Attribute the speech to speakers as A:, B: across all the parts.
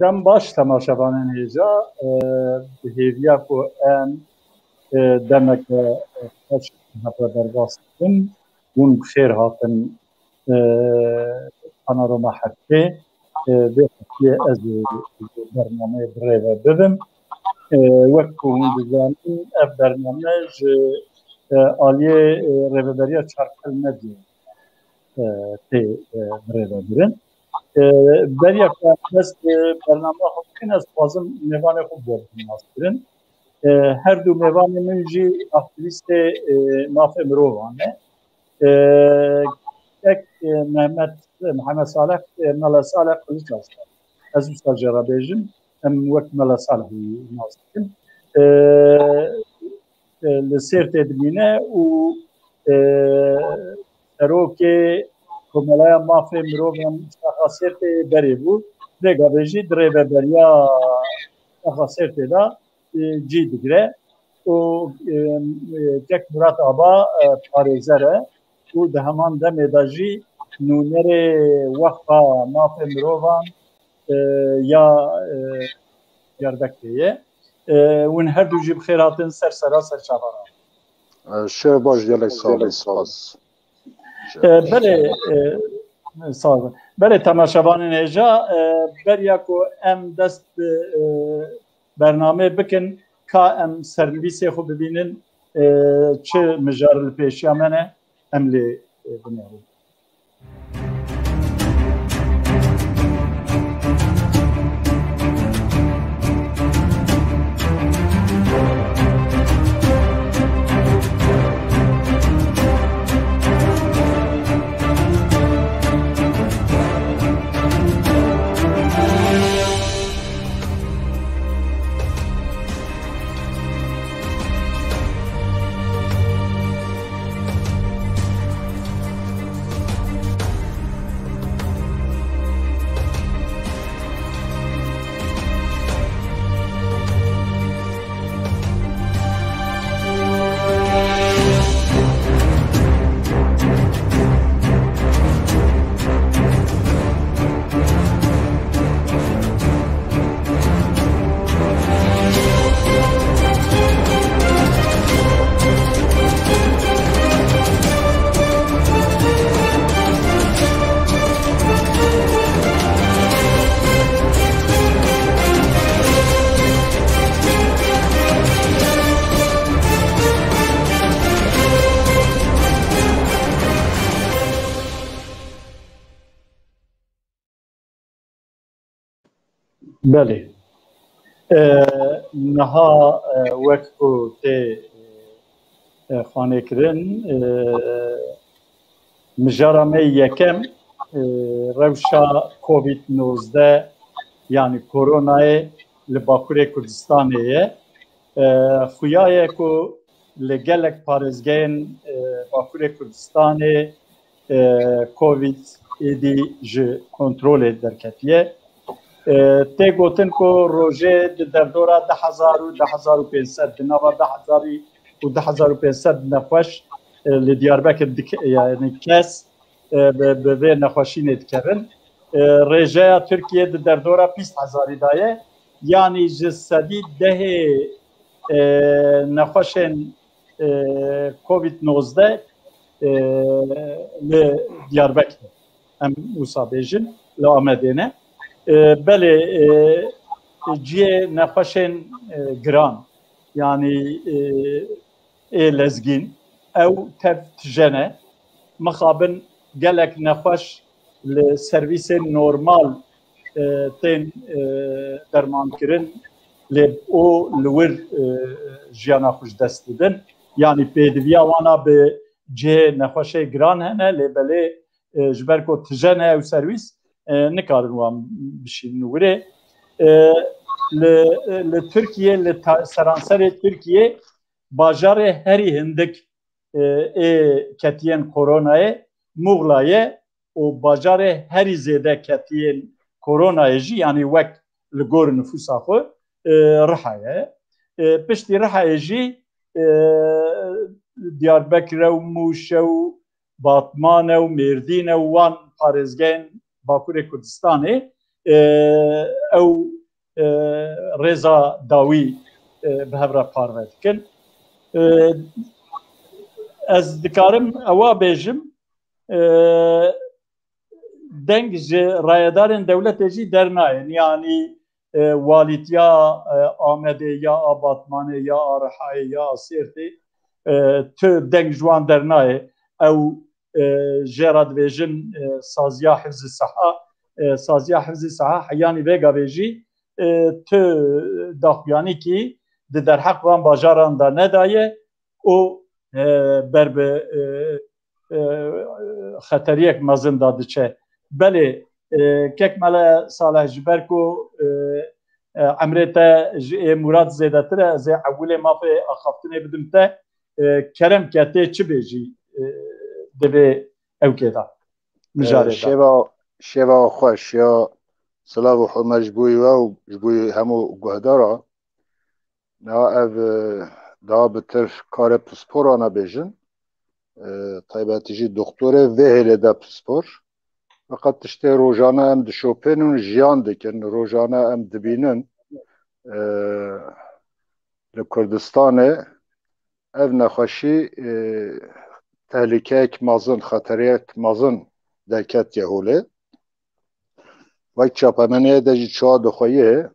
A: دم باش تماشاوانان هێژا هێویا کو ئەم دەمێکە خۆش هەبە دەرباسکردن hûn bi xêr hatin panorama heftê vê hefteyê ez ê bernameyê bi rê ve bibim wek ku hûn dizanin ev bername ji aliyê rêveberiya çarpil medyê tê bi rê ve birin. Beriya dest bername xwe bikin ez dixwazim mêvanê xwe bordnas kirin. Her du mêvanê min jî aktivîstê mafê mirovan e. Tek Mehmet Saleh Mela Saleh Kılıçdaroğlu. Ez wisa jê re bêjim em wek Mela Salehî nas dikin. Li Sêrtê dimîne û serokê Komelaya mafê mirovan şaxa Sêrtê berê bû. Rêga bêjî di rêveberiya şaxa Sêrtê de cî digire. û Kek Murat Aba parêzer e û di heman demê de jî nûnerê wexa mafê mirovan ya Diyarbekirê ye. Hûn her du jî bi xêr hatin sersera serçavan.
B: Şev baş gelek salê spas.
A: Belê temaşevanên hêja beriya ku em dest bi bername bikin ka em sernivîsê xwe bibînin çi mijar li pêşiya me ne em lê binêrin. Belê niha wek ku tê xanêkirin mijara me yekem rewşa Covid-19 yani koronayê li Bakurê Kurdistanê ye. Xuya ye ku li gelek parêzgehên Bakurê Kurdistanê Covid-19 ji kontrolê derketiye. Tê gotin ku rojê di derdora 10,000 di nava 10,500 nexweş li Diyarbekir yani kes bi vê nexweşînê dikevin. Rêjeya Tirkiye di derdora 20,000 daye yani ji sedî dehê nexweşên Covid-19 li Diyarbekir em wisa bêjin li Amedê ne. Belê ciyê nexweşên giran yani ê lezgîn ew tev tijene mixabin gelek nexweş li servîsên normal tên dermankirin lê o li wir jiyana xwe ji dest didin yani pêdiviya wana bi cihê nexweşê giran hene lê belê ji ber ku tijene ew servîs nikarin wan bişînin wirê li Tirkiye li seranserê Tirkiye bajarê herî hindik ê ketiyên koronayê Muğlayê û bajarê herî zêde ketiyên koronayê jî yani wek li gor nüfusa xwe Rihayê. Piştî Rihayê jî Diyarbekirê û Mûşê û Batmanê û Mêrdînê û wan parêzgehên Bakurê Kurdistanê ئەو ڕێزا داوی بەهەورە پارڤە دکن. ئەس دکارم ئەوە بێژم دەنگ ji ڕایەدارên dewletê jî dernayên yanî walîtiya Amedê ya a Batmanê ya a Rihayê ya a Sêrtê tu deng ji wan dernayê ew jê ra dibêjin saziya hifzê seha saziya hifzê seha heyanî vêga bêjî tu daxuyanîkî di derheq van bajaran da nedaye û ber bi xeteriyek mezin da diçe. Belê kekmele saleh ji ber ku emrê te ji ê murad zêdetir e ez ê ewilê mafê axaftinê bidim te kerem ke tê çi bêjî divê ewkê da mijarê da.
B: Şeva xweş ya silav û hurme ji bo we û ji bo hemû guhdara na ev daha bitir karê pisporan e bêjin taybetî jî doktorê vê hêlê de pispor. Fakat tiştê rojane em dişopên û jiyan dikin, rojane em dibînin li Kurdistanê ev nexweşî tehlikeyek mezin, xeteriyek mezin derketiye holê. Wek çapemeniyê de jî çawa dixweyê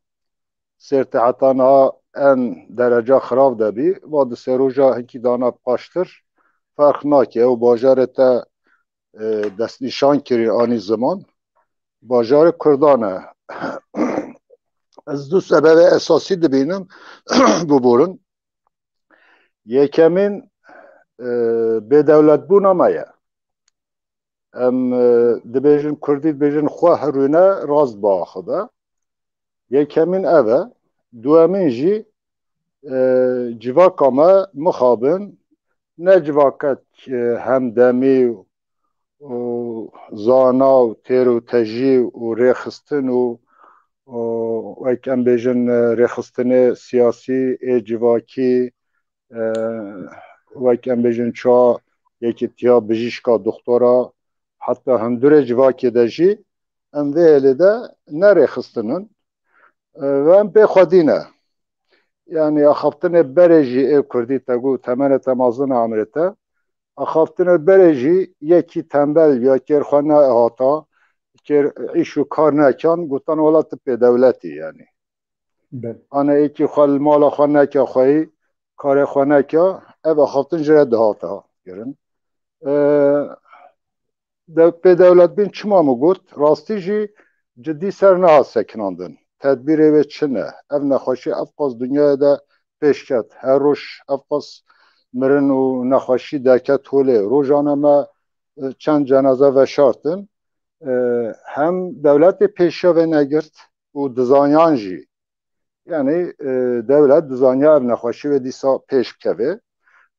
B: Sêrtê heta niha en dereca xirav de bî va di sê roja hinkî dana paştir ferq nake ew bajarê te destnîşan kirî anî ziman bajarê Kurdan e. Ez du sebebê esasî dibînim biborin. Yekemîn bêdewletbûna me ye. Em dibêjin Kurdî dibêjin xwe herûne rast biaxibe. Yekemîn ev e. Duemîn jî civaka me mixabin ne civakek hemdemî û zana û têr û tejî û rêxistin û wek em bêjin rêxistinê siyasî ê civakî wek em bêjin çawa yekîtiya bijîşka doktora heta hundirê civakê de jî em vê hêlê de nerêxistinin ve em pê xwedîne. Yani axaftinê berê jî ê Kurdî te got temenê te mezin e emrê te axaftinê berê jî yekî tembel ya kêrxwe nehata kêr îş û kar nekan gotan wela tu pêdewletî yani. Ana êkî xwe li mala xwe neke xweyî karê xwe neke ev axaftin ji re dihata kirin. Pêdewletbîn çima min got rastî jî cidî ser nehat sekinandin. Tedbîrê wê çi ne? Ev nexweşî ev qas dunyayê de pêş ket. Her roj ev qas mirin û nexweşî derket holê. Rojane me çend cenaze veşartin. Hem devletê pêşiya vê negirt û dizanyan jî. Yani devlet dizanya ev nexweşî wê dîsa pêş bikeve.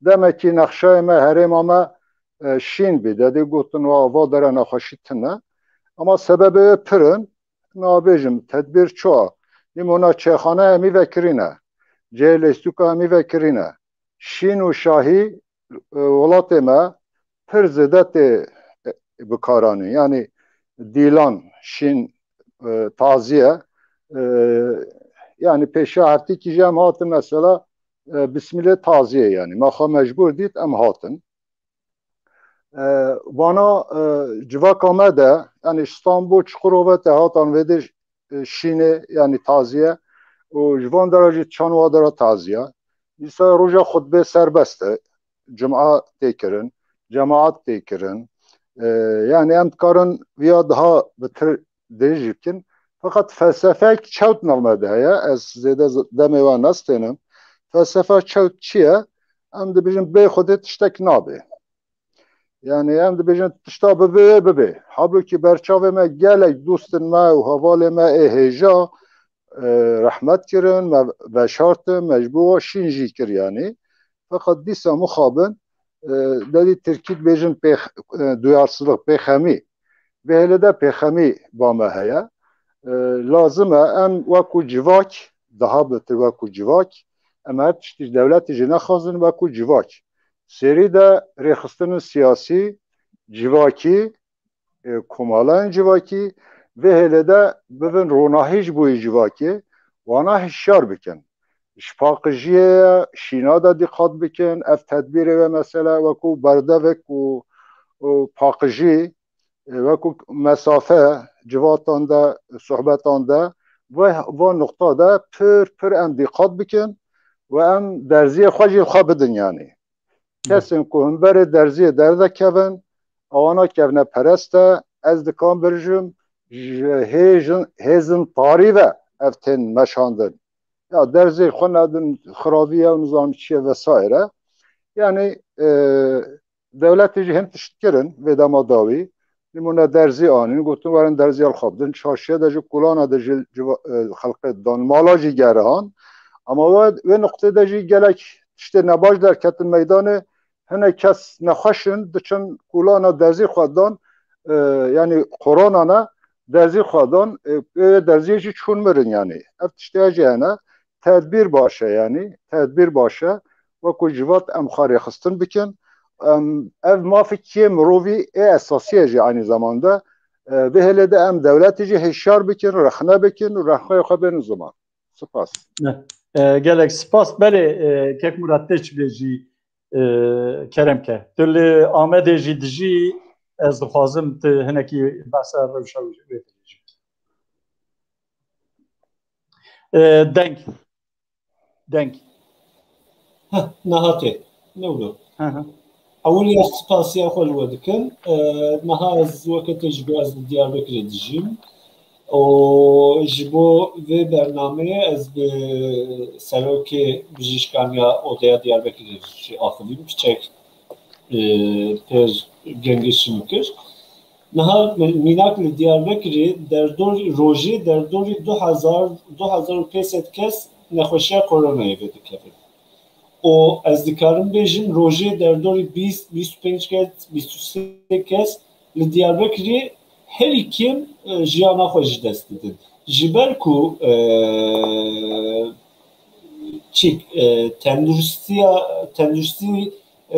B: Demekî nexşeyê me herêma me şîn bî. Dedê gotin va dere nexweşî tune. Ama sebebê wê pirin nabêjim tedbîr çawa. Nîmona çêxane hemî vekirîne. Cihê lêstûka hemî vekirîne. Şîn û şahî welatê me pir zêde tê bikaranîn. Yani dîlan, şîn, taziye yani pêşa heftîkî jî em hatin mesela bismilê taziye yani. Mexa mecbûr dît em hatin. Bana civaka me de yani İstanbul Çukurova te hatan vêdê şînê yani taziye û ji van dera jî çanwa dera taziye. Dîsa roja xutbê serbest e. Cuma tê kirin, cemaat tê kirin. Yani em dikarin viya daha bitir dirêj bikin. Fakat felsefek çewt navme de heye. Ez zêde demê wan nestênim. Felsefe çewt çi ye? Em dibêjin bê Xwedê tiştek nabe. Yani em dibêjin tişta bibe bibe. Halbuki berçavê me gelek dostên me û hevalê me ê hêja rehmet kirin, me veşartin, mecbûr şîn jî kir yani. Fakat dîsa mixabin dedî Tirkî dibêjin duyarsızlık pêxemî. Vê hêlê de pêxemî bame heye. Lazim e em wekû civak daha bitir wekû civak em her tiştî devletê jî nexwazin wekû civak. Serî de rêxistinên siyasî civakî komalayên civakî ve hele de bibin ronahiş bu icvaki wana hişyar bikin. Şfaqıjiye şina da dikkat bikin, ev tedbiri ve mesela ve ku berdevek ku paqıji ve ku mesafe civattan da sohbetan da ve noktada pür em dikkat bikin ve em derziye xwecî xwe bidin yani. Kesin ku hûn berê derziye derde kevin, awana kevne pereste, ez dikan birjim ji hêzin tarî ve ev tên meşandin. Ya derzê xwe nedin xirabiye nizam çiye vesaire. Yani devletê jî hin tiştkirin vê dema dawî. Nimune derzî anîn gotin werin derziyal xwe bidin. Çarşiye de ji kulana de ji xelkê dan mala jî gerihan. Ama wê noqtê de jî gelek tiştê nebaş derketin meydanê hinek kes nexweşin diçin kulana derzî xwe dan yani koronana derzî xwe dan derziyê jî çûn mirin yani. Ev tiştê jî hene tedbir başe yani tedbir başe wekû civat em xarê xistin bikin ev mafîkiyê mirovî esasiye jî aynı zamanda bi hele de em devletê jî hişyar bikin rexne bikin û rexneyê xwe bên ziman. Spas.
A: Gelek spas berê kek Murat te çi bêjî keremke. Tu li Amedê jî dijî ez dixwazim tu hinekî behsa rewşa wê bêjî. Denk.
C: Nehatê. Ne wilo? Ewlî ez spasiya xwe li we dikim. Niha ez weke te ji bo ez li Diyarbekirê dijîm. O ji bo vê bernameyê ez bi serokê bijîşkaniya Odeya Diyarbekirê jî axivîm kiçek pêr gengişîn kir. Niha mînak li Diyarbekirê rojê derdorî 2500 kes nexweşiya koronayê vê dikevin. O ez dikarim bêjim rojê derdorî 20-25 kes 23 kes li Diyarbekirê herî kim jiyana xwe ji dest didin. Ji ber ku tenduristî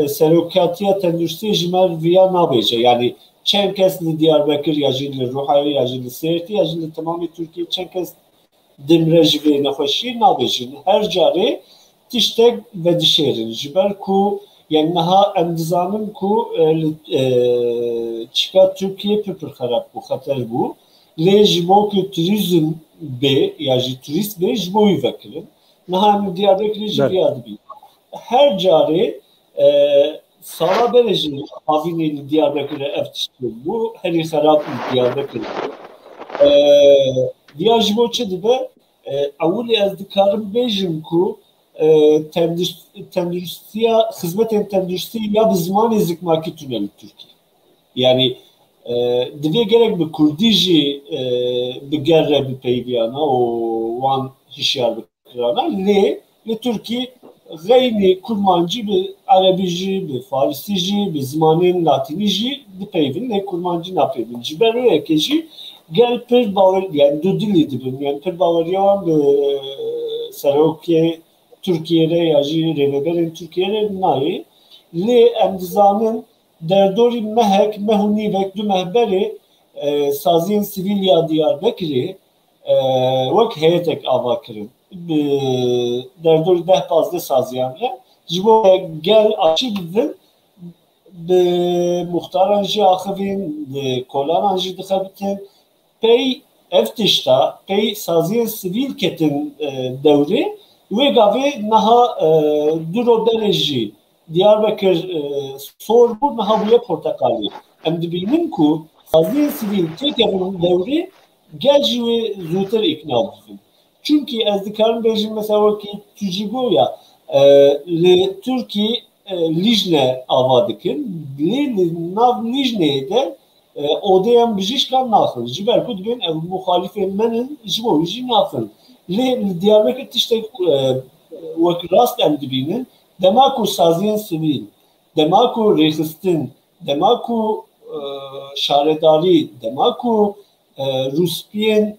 C: serokatiya tenduristî ji me viya nabêje. Yani çend kes li Diyarbekir ya jî li Rihayê ya jî li Sêrtê ya jî li temamê Tirkiye çend kes dimre ji vê nexweşiyê nabêjin. Her carê tiştek vedişêrin. Ji ber ku yani niha em dizanin ku çika Tirkiye pir xerab bû, xeter bû. Lê ji bo ku turizm bê ya jî turîst bê ji bo wî vekirin. Niha em Diyarbekirê jî viya dibîn. Her carê sala berê jî havînê li Diyarbekirê ev tiştê bû, herî xerab li Diyarbekirê. Diya ji bo çi dibe? Ewlî ez dikarim bêjim ku tenduristiya hizmetên tenduristî ya bi zimanê zikmakî tune li Tirkiye. Yani divê gerek bi Kurdî jî bigere bi peyviyana û wan hişyar bikirana lê li Tirkiye geynî kurmancî bi Erebî jî bi Farsî jî bi zimanên Latînî jî dipeyvin lê kurmancî napeyvin. Ji ber wê jî gel pir bawer yani du dilî dibin yani pir baweriya wan bi serokê Türkiye'de ya jî rêveberên Tirkiyeyê nayê lê em dizanin derdorî mehek mehu nîvek du mehberê saziyên sivîl ya Diyarbekirê wek heyetek ava kirin. Derdorî 10-15 saziyan re ji bo gel açî bidin bi muxtaran jî axivîn bi kolanan jî dixebitin pey ev tişta pey saziyên sivîl ketin dewrê wê gavê niha du roberê jî Diyarbekir sor bû niha bûye porteqalî. Em dibînin ku saziyên sivîl têkevin dewrê gel jî wê zûtir îkna bibin. Çünkü ez dikarim bêjim mesela wekî tu jî goya li Tirkiye Lijne ava dikin lê li nav Lijneyê de odeyan bijîşkan naxin. Ji ber ku dibên ev muxalîfên menin ji bo wî jî naxin. Lê li Diyarbekir tiştek wek rast em dibînin dema ku saziyên sivîl, dema ku rêxistin, dema ku şaredarî, dema ku rûspiyên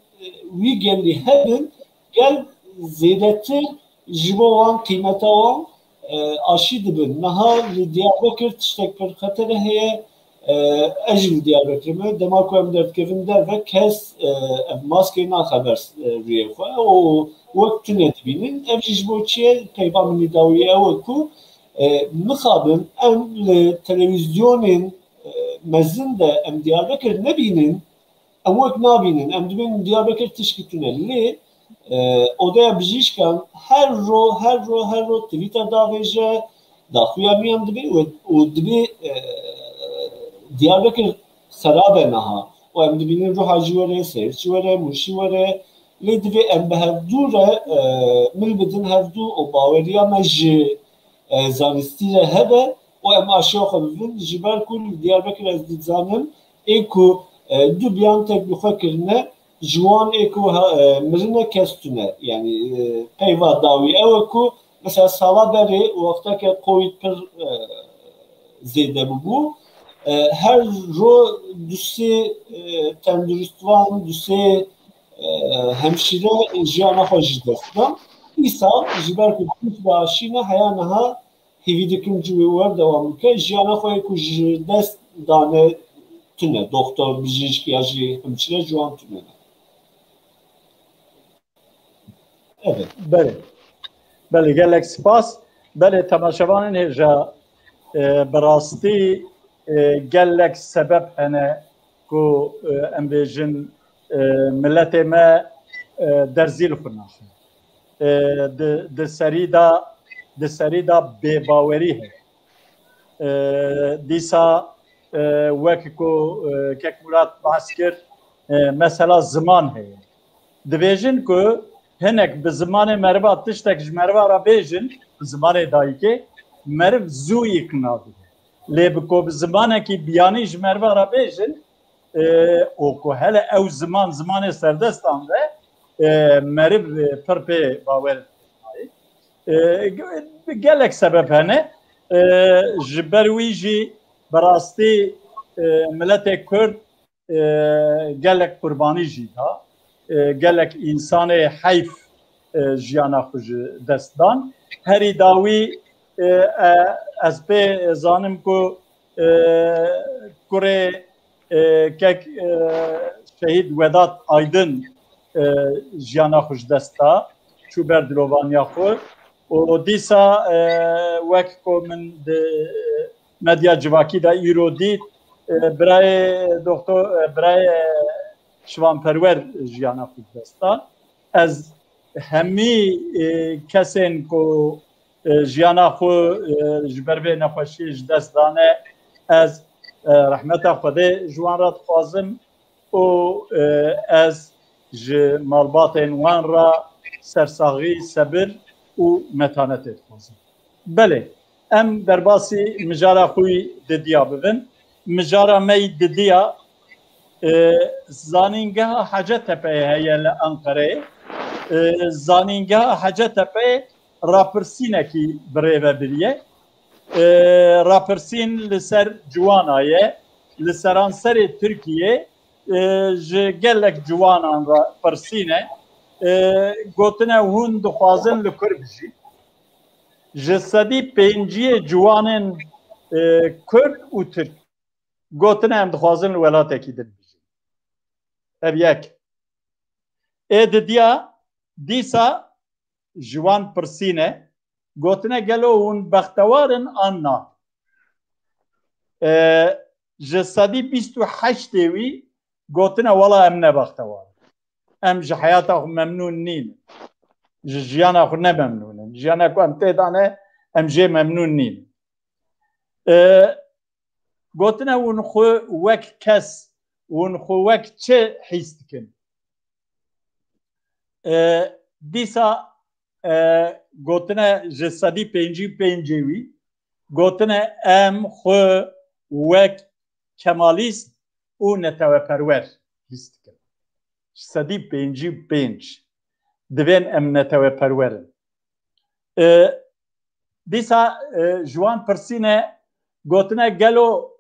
C: wî gelî hebin gel zêdetir ji bo wan qîmeta wan aşî dibin. Niha li Diyarbekir tiştek pir xetere heye اجل Diyarbakır'ı demak em dertkevin derve kes maske naxeber riye xwe o wek tune dibînin ev jî ji bo çi ye peyva min dawiye ew ku mixabin em li televizyonên mezin de em Diyarbakır nebînin em wek nabînin em dibin Diyarbakır tişkî tune lê odaya bijîşkan her ro Twitter davêje daxuya miyan dibe û dibe Diyarbakır serabe naha و em dibînin ruha jî were sêrçî were mûşî were lê divê em bi hevdû re mil bidin hevdû û baweriya me ji zanistî re hebe û em aşiya xwe bibin ji ber ku li Diyarbakır ez dizanim ê ku du biyan tek bi xwe kirine ji wan ê ku mirine kes tune yani peyva dawî ew e ku mesela sala berê wexteke Covid pir zêde bibû her ro dusê tenduristvan dusê hemşire jiyana xwe ji dest dan îsal ji ber ku bi aşîne heya niha hêvî dikin cî wê werdewam bike jiyana xwe ku ji dest dane tune doktor bijîşk ya jî hemşire ji wan tune evet
A: belê gelek spas belê temaşevanên hêja bi rastî gelek sebep hene ku em bêjin milletê me derzî li xwe naxe di serî da bêbawerî heye dîsa wek ku Kek Murat bahs kir mesela ziman heye dibêjin ku hinek bi zimanê meriva tiştek ji meriva re bêjin zimanê dayîkê meriv zû yek nabîne lê bi ku bi zimanekî biyanî ji meriva re bêjin û ku hele ew zimanê serdestan ve meriv pir pê bawer gelek sebep hene ji ber wî jî bi rastî milletê Kurd gelek qurbanî jî da gelek însanê heyf jiyana xwe ji dest dan herî dawî ez pê zanim ku kurê Kek Şehîd Vedat Aydın jiyana xwe ji dest da çû ber dilovaniya xwe û dîsa wek ku min di medya civakî de îro dît birayê doktor birayê şivanperwer jiyana xwe ji dest da ez hemî kesên ku jiyana xwe ji ber vê nexweşiyê ji dest dane ez rehmeta Xwedê ji wan re dixwazim û ez ji malbatên wan re sersaxî sebir û metanetê dixwazim belê em derbasî mijara xwe didiya bibin mijara me yî didiya zanîngeha Hecetepeyê heye li Enqereyê zanîngeha Hecetepeyê rapirsînekî birêve biriye rapirsîn li ser ciwana ye li seranserê Tirkiye ji gelek ciwanan ra pirsîne gotine hûn dixwazin li Kurd bijî ji sedî pênciyê ciwanên Kurd û Türk gotine em dixwazin li welatekî din bijîn ev yek didiya dîsa ji wan pirsîne gotine gelo hûn bextewarin an na ji sedî bîst û heştê wî gotine wela em nebextewar em ji heyata xwe memnûn nîn ji jiyana xwe nememnûnin jiyana ku em tê dane em jê memnûn nîn gotine hûn xwe wek kes hûn xwe wek çi hîs dikin dîsa gotine ji sedî pêncî pêncê wî gotine em xwe wek kemalîst û neteweperwer hîs dikin ji sedî pêncî pênc divên em neteweperwerin dîsa ji wan pirsîne gotine gelo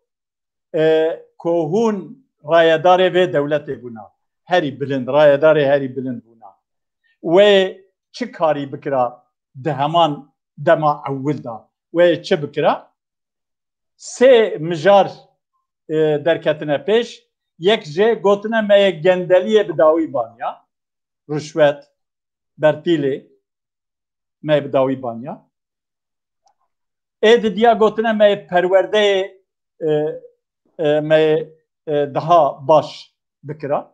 A: ku hûn rayedarê vê dewletê bûna herî bilind rayedarê herî bilind bûna wê çi karî bikira di heman dema ewil da wê çi bikira sê mijar derketine pêş yek jê gotine me yê gendeliyê bi dawî baniya rüşvet bertîlê me bi dawî baniya ê didiya gotine me yê perwerdeyê me daha baş bikira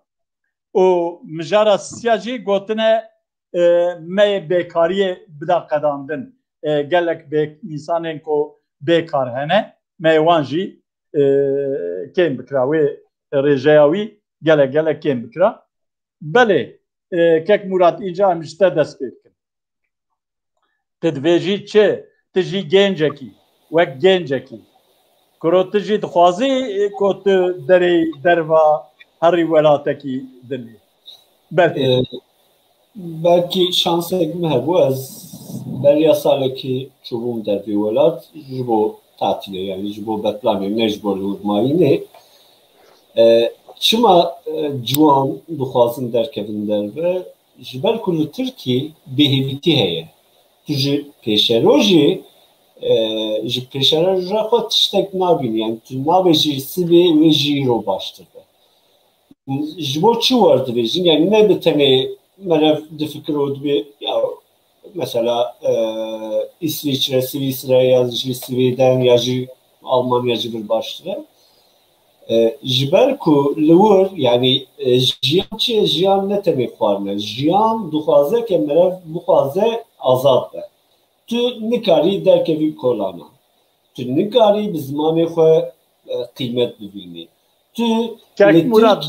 A: û mijara siya jî gotine me yê bêkariyê bida qedandin gelek însanên ku bêkar hene me yê wan jî kêm bikira wê rêjeya wî gelek gelek kêm bikira belê kek Murat înca em ji te dest pê dikin tu dibêjî çi tu jî gencekî wek gencekî kuro tu jî dixwazî ku tu derê derva herî welatekî dinî
C: belki şansek me hebû ez beriya salekî çûbûm dervê welat ji bo tatilê yani ji bo betlanê ne ji bo lûrmayînê çima ciwan dixwazin derkevin derve ji ber ku li Tirkî bêhêvîtî heye tu ji pêşerojê ji pêşeroja xwe tiştek nabînî yani tu nabêjî sibê wê jî îro baştir be ji bo çi werdibêjin yani ne bi tenê merev difikir û dibê ya mesela İsviçre, Sviçre ya jî Swêden ya jî Almanya jî bir baştir ji ber ku li wir yani jiyan çi ye jiyan ne tenê xwarine jiyan dixwaze ke merev bixwaze azad be tu nikarî derkevî kolana tu nikarî bi zimanê xwe qîmet bibînî tu
A: kek Murat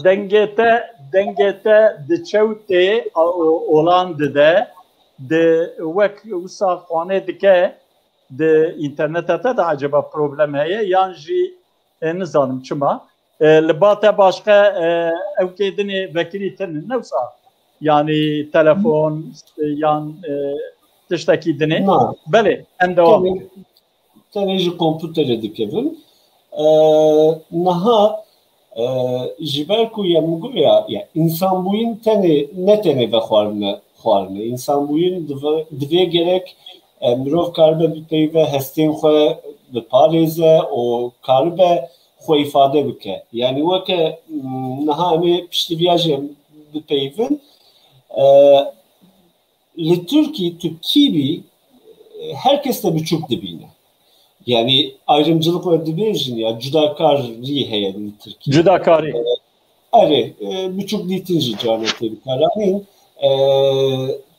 A: dengete di çewtê olan dide di wek wisa xwanê dike di înterneta te de acaba problem heye yan jî nizanim çima li ba te başqa ew kêdinê vekirî tinin ne wisa yani telefon yan tiştekî dinê belê em dewam
C: tenê ji kompûterê dikevin niha ji ber ku em goya însanbûyîn tenê ne tenê vexwarine însanbûyîn divê gerek mirov karibe bipeyve hestên xwe biparêze û karibe xwe îfade bike yani weke niha em ê piştîviya jî bipeyvin li Tirkî tu kîbî herkes te biçûk dibîne yani ayrımcılık ve dibêjin ya cudakarî heye li Tirkî
A: cudakarî
C: erê biçûk dîtin jî canetê bikaranîn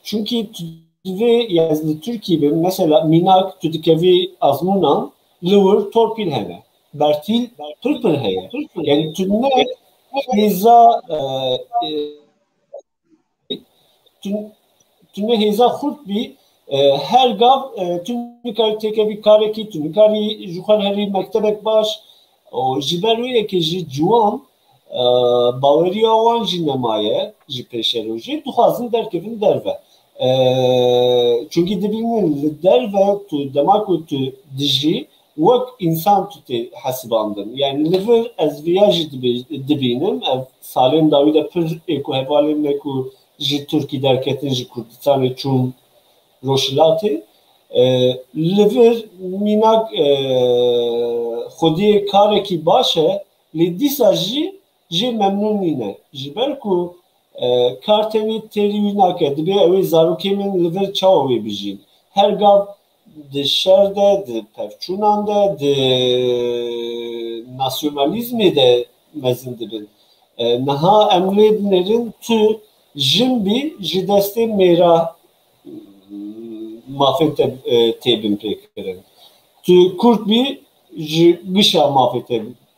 C: çünkü tu divê yani li Tirkî be mesela mînak tu dikevî azmûnan li wir torpîl hene bertîl pir heye yani tu ne hêza tu ne hêza xurt bî her gav tu nikarî têkevî karekî tu nikarî ji xwe herî mektebek baş û ji ber wê yekê jî ciwan baweriya wan jî nemaye ji pêşerojê dixwazin derkevin derve çünkü dibînin li derve tu dema ku tu dijî wek însan tu tê hesibandin yani li vir ez vêya jî dibînim ev salên dawî de pir êku hevalên me ku ji Tirkî derketin ji Kurdistanê çûn roşilatê li vir mînak xwediyê karekî baş e lê dîsa jî jê memnûn nîne ji ber ku kar tenê têrî wî nake dibe ew ê zarokê min li vir çawa wê bijîn her gav di şer de di pevçûnan de di nasyonalîzmê de mezin dibin niha em lê dinerin tu jin bî ji destê mêra mafê têbin pêkirin tu Kurd bî ji gişa mafê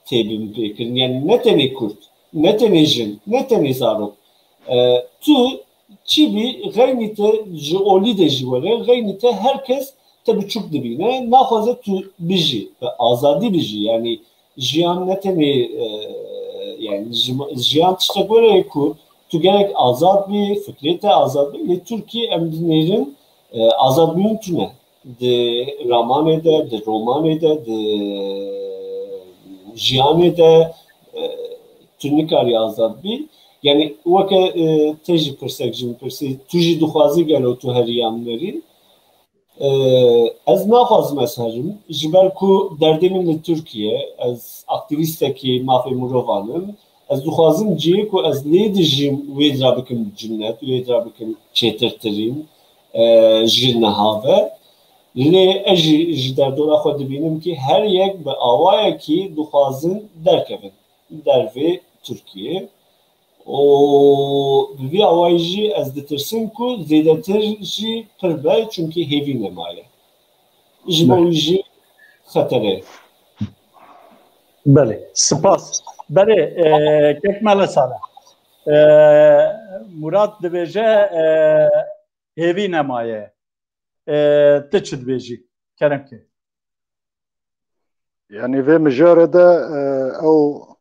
C: têbin pêkirin yani ne tenê Kurd ne tenê jin ne tenê zarok tu çi bî xeynî te ji olî de jî were xeynî te herkes te biçûk dibîne naxwaze tu bijî ve azadî bijî yani jiyan ne tenê yani jiyan tiştek were ku tu gerek azad bî fikrê te azad bî lê Tirkî em dinêrin azad bûn tune di ramanê de di romanê de di jiyanê de tu nikarî azad bî yani weke te jî pirsek jî pirsî tu jî dixwazî gelo tu heriyan werî Ez naxwazim ez herim ji ber ku derdê min li Tirkiye ez aktivîstekî mafê mirovanim ez dixwazim cî ku ez lê dijîm wê dira bikim cinnet wê dira bikim çêtirtirîn ji niha ve lê ez ji derdora xwe dibînim ki her yek bi awayekî dixwazin derkevin dervê Tirkiye û bi vî awayî jî ez ditirsim ku zêdetir jî pir be çünkü hêvî nemaye ji bo wî jî xeterê.
A: Belê, spas. Belê, kekmele sare. Murat dibêje hêvî nemaye. Ti çi dibêjî? Keremke.
B: Yani ve mijarede ew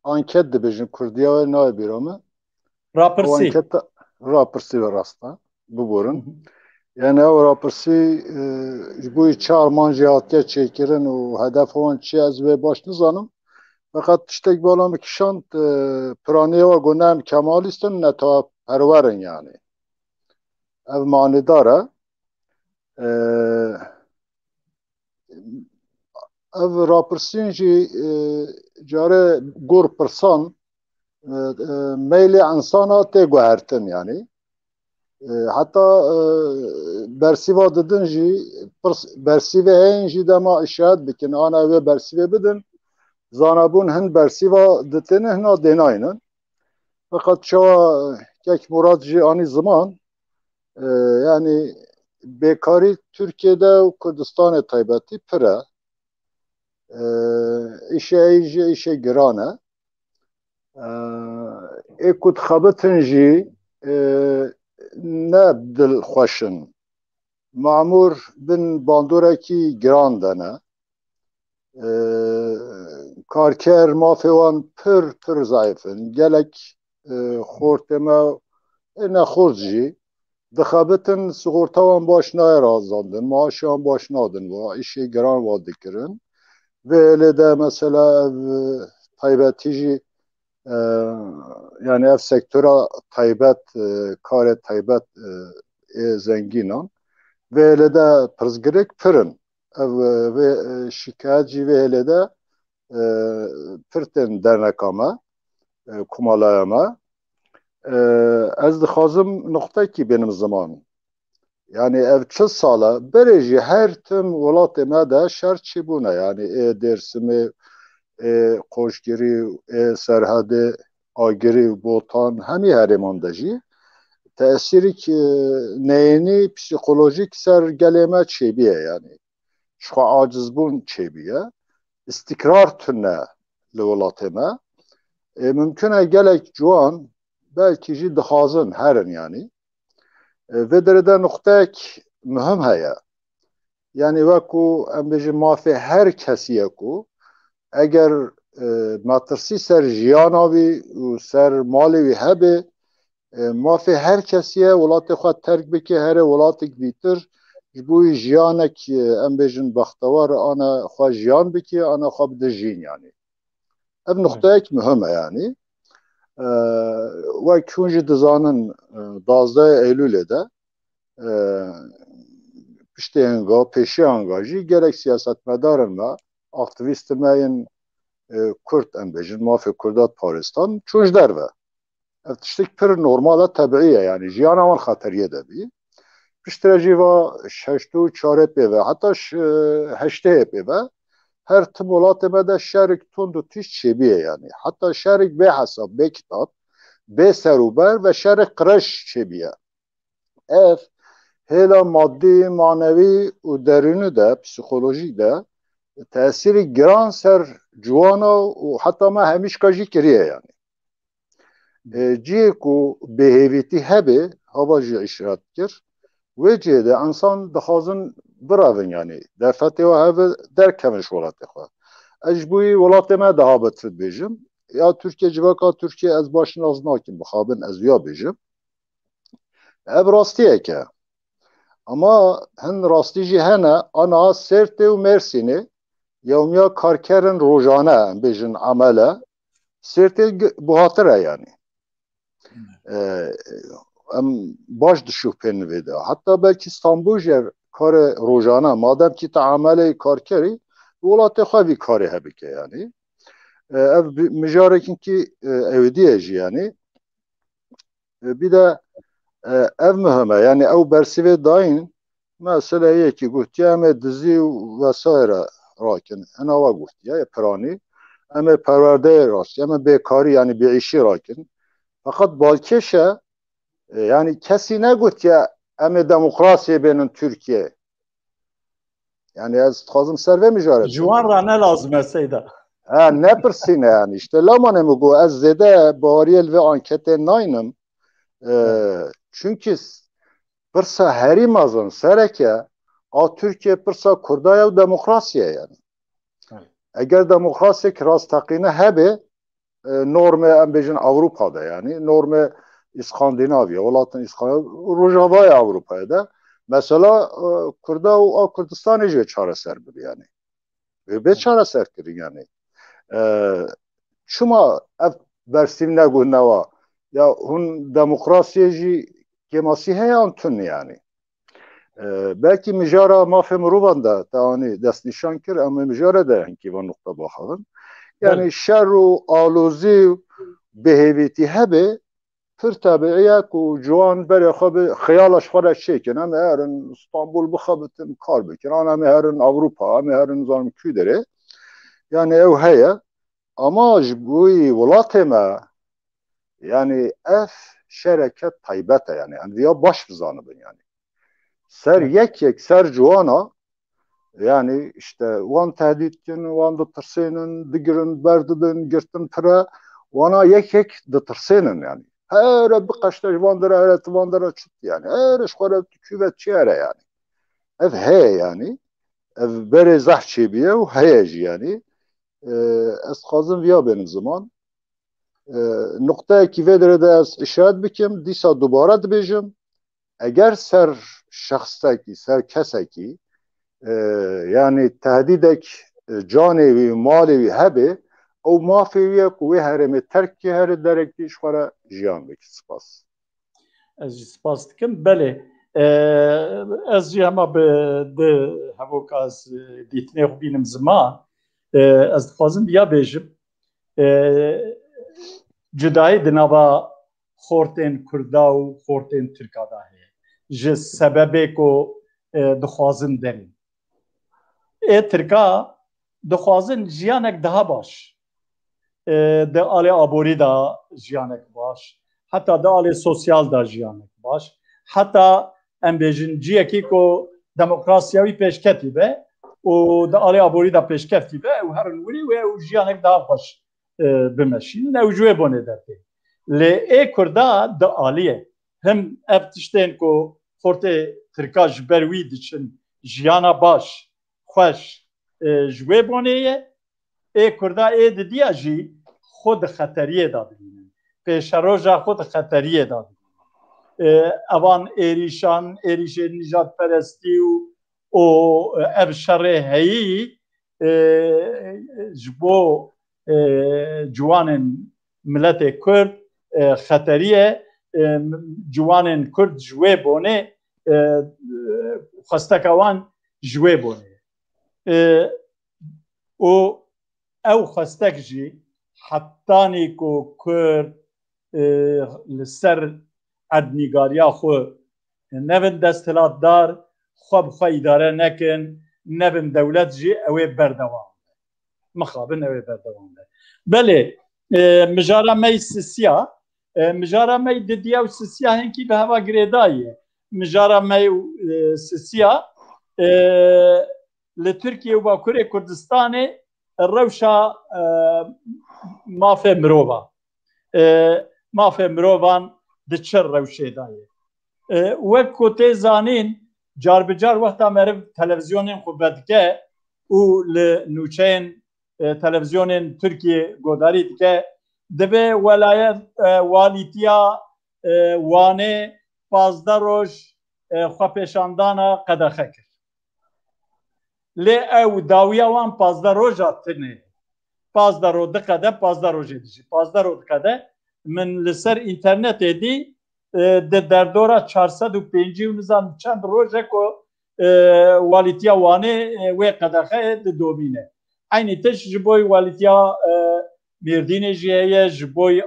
B: anket dibêjin Kurdiya ve nayê bîra me.
A: Rapirsî.
B: Anketa rapirsî ve rasta biborin. Yani ew rapirsî ji bo çarman jî hatiye çêkirin û hedef wan çi ez vê baş nizanim. Fakat tiştek bala me kişand piraniye ve gunem kemalîstin neta perwerin yani. Ev manîdar e. Ev rapirsîn jî care gor pirsan meylê insana tê guhertin yani. Hatta bersîva didin jî bersîvê heyên jî dema işaret bikin ana wê bersîvê bidin zanebûn hin bersîva ditêne hina dênayînin. Fakat çawa kek Murat jî anî ziman yani bêkarî Türkiye'de û Kurdistanê taybetî pir e. İşe jî işe giran e. Ê ku dixebitin jî ne dilxweşin. Mamûr bin bandorekî giran dene. Karker mafê wan pir zayıfin. Gelek xorteme nexort jî dixebitin sigorta wan baş naye razandin. Maaşê wan baş nadin. İşê giran wa dikirin. Ve elê de mesela ev taybetî jî yani ev sektora taybet karê taybet zengînan ve elê de pirzgirêk pirin. Ev ve şikayet jî ve elê de pir tên derneka me kumalaya me. Ez dixwazim noqtekî benim zaman. Yani ev çi sala berê jî her tim welatê me de şer çîbûne yani Dêrsimê Qoşgirî Serhedê Agirî Botan hemî herêman de jî tesîrik neyînî psikolojik ser gelê me çêbiye yani. Şixwe acizbûn çêbiye. İstikrar tune li welatê me. Mümkün e gelek ciwan belkî jî dixwazin herin yani. Vê derê noqtek mühim heye. Yani wekû em bêjin mafê her kesî ku eger metirsî ser jiyana wî û ser malê wî hebe mafê her kesî ye welatê xwe terk bike here welatek dîtir ji bo wî jiyanek em bêjin bextewar ana xwe jiyan bike ana xwe bide jîn yani. Ev noqteyek mühim e yani. Wek hûn jî dizanin 12 Eylûlê de piştê hinga pêşî hinga jî gerek siyasetmedarên me aktivîstên me yên Kurd em bêjin mafê Kurda Paristan çûn ji derve. Ev tiştek pir normal e tebîî ye yani jiyana wan xeteriyê de bî. Piştre jî va heşt û çarê pêve heta heştê pêve her tim welatê me de şerek tund û tîş çêbîye yani. Heta şerek bê hesab bê kitap bê serûber ve şerek qireş çêbîye. Ev hêla maddî manevî û derûnî de psikolojîk de tesîrê giran ser ciwana û heta me hemîşka jî kiriye yani. Ciyê ku bêhêvîtî hebe hava jî îşaret kir wê ciyê de insan dixwazin birevin yani derfetê we hebe derkevin ji welatê xwe. Ez ji bo wî welatê me daha betir dibêjim ya Tirkiye civaka Tirkiye ez baş nas nakim bixabin ez ya bêjim. Ev rastiyek e. Ama hin rastî jî hene ana Sêrtê û Mêrsînê yewmiya karkerên rojane em bêjin amele Sêrtê buhatir e yani. Em baş dişûpên vê de. Hatta belkî Stenbolê کار روزانه مادام که تعامل کار کردی ولات خوابی کاری هبکه یعنی ev mijarekin ki evdiye yani bir de ev mühime yani ev bersive dain mesela yeki guhtiyame dizi vesaire rakin ana va guhtiye prani ama perverde rast ama bekari yani bir işi rakin fakat balkeşe yani kesi ne guhtiye ama demokrasiye benim Türkiye yani az tazım serve mijare
A: Juan ra ne lazım eseyda
B: ha ne persine yani işte lamane mi bu az zede bariyel ve ankete naynım çünkü pırsa herimazın sereke a Türkiye pırsa kurdaya demokrasiye yani eğer demokrasiye rastakine hebe norme embejin Avrupa'da yani norme İskandinavya olatın İskandinavya Rojavaya Avrupa'da mesela Kurda o Kürdistan'ı je çareser bir yani ve çareser kirin yani çuma ev versimne gunava ya hun demokrasiyi gemasi heyan tun yani belki mijara mafem rubanda tani dest nişan kir ama mijara da hanki bu nokta bakalım yani şerru aluzi beheviti hebe pır tabiiye ku juan bere xabe xiyalaş xara çekin ama yarın İstanbul bu xabetin kar bikin ama yarın Avrupa ama yarın zanım küdere yani ev heye ama bu velateme yani şereket taybete yani ya baş bizanıbın yani ser yek ser juana yani işte van tehditkin van da tırsının digirin berdidin girtin pıra vana yek da tırsının yani her bir kaçta vandıra çıt yani her şkara küvet çare yani ev he yani ev bere zahçebiye o heyeci yani ez kazım viya benim zaman noktaya ki vedre de ez işaret bikim disa dubara dibêjim eğer ser şahstaki ser keseki yani tehdidek canevi malevi hebe o mafeviye kuvve hereme terki her derekti işvara jiyan beki spas.
A: Ez spas dikim bele ez jî hema bi de hevok az dîtinê xwe bînim zima ez dixwazim ya bêjim cudayî di nava xortên Kurda û xortên Tirka da heye ji sebebê ku dixwazin derîn Tirka dixwazin jiyanek daha baş di alê aborî da jiyanek baş heta di alê sosyal da jiyanek baş heta em bêjin ciyekî ku demokrasiya wî pêşketî be û di alê aborî da pêşketî be û herin wirî wê û jiyanek daha baş bimeşînin ew ji wê bonê dertê lê Kurda di aliyê him ev tiştên ku xortê Tirka ji ber wî diçin jiyana baş xweş ji wê bonê ye Kurda didiya jî xwe di xeteriyê da bibînin pêşeroja xwe di xeteriyê da bibînin evan êrişên nijadperestî û ev şerê heyî ji bo ciwanên miletê Kurd xeteriye ciwanên Kurd ji wê bonê xwesteka wan ji wê bonê û ew xwestek jî hetanî ku Kurd li ser erdnîgariya xwe nevin desthilatdar xwe bi xwe îdare nekin nevin dewlet jî ew ê berdewam mixabin ew ê berdewam be belê mijara me sisiya mijara me didiya û sisiya hinkî bi heva girêdayî ye mijara me sisiya li Tirkiye û Bakurê Kurdistanê rewşa mafê mirova mafê mirovan di çi rewşê da ye wek ku tê zanîn carbicar wexta meriv televizyonên xwe vedike û li nûçeyên televizyonên Tirkiye godarî dike dibe welayet walîtiya Wanê 15 roj xwepêşandana qedexe kir lê ew dawiya wan 15 roja tinê 15 roj diqede 15 rojê dijî 15 roj diqede min li ser internetê dî di derdora 405 nizam çend roje ku والتیا وانه و قدخه دومینه عینی تش جبوی والتیا میردین جیه جبوی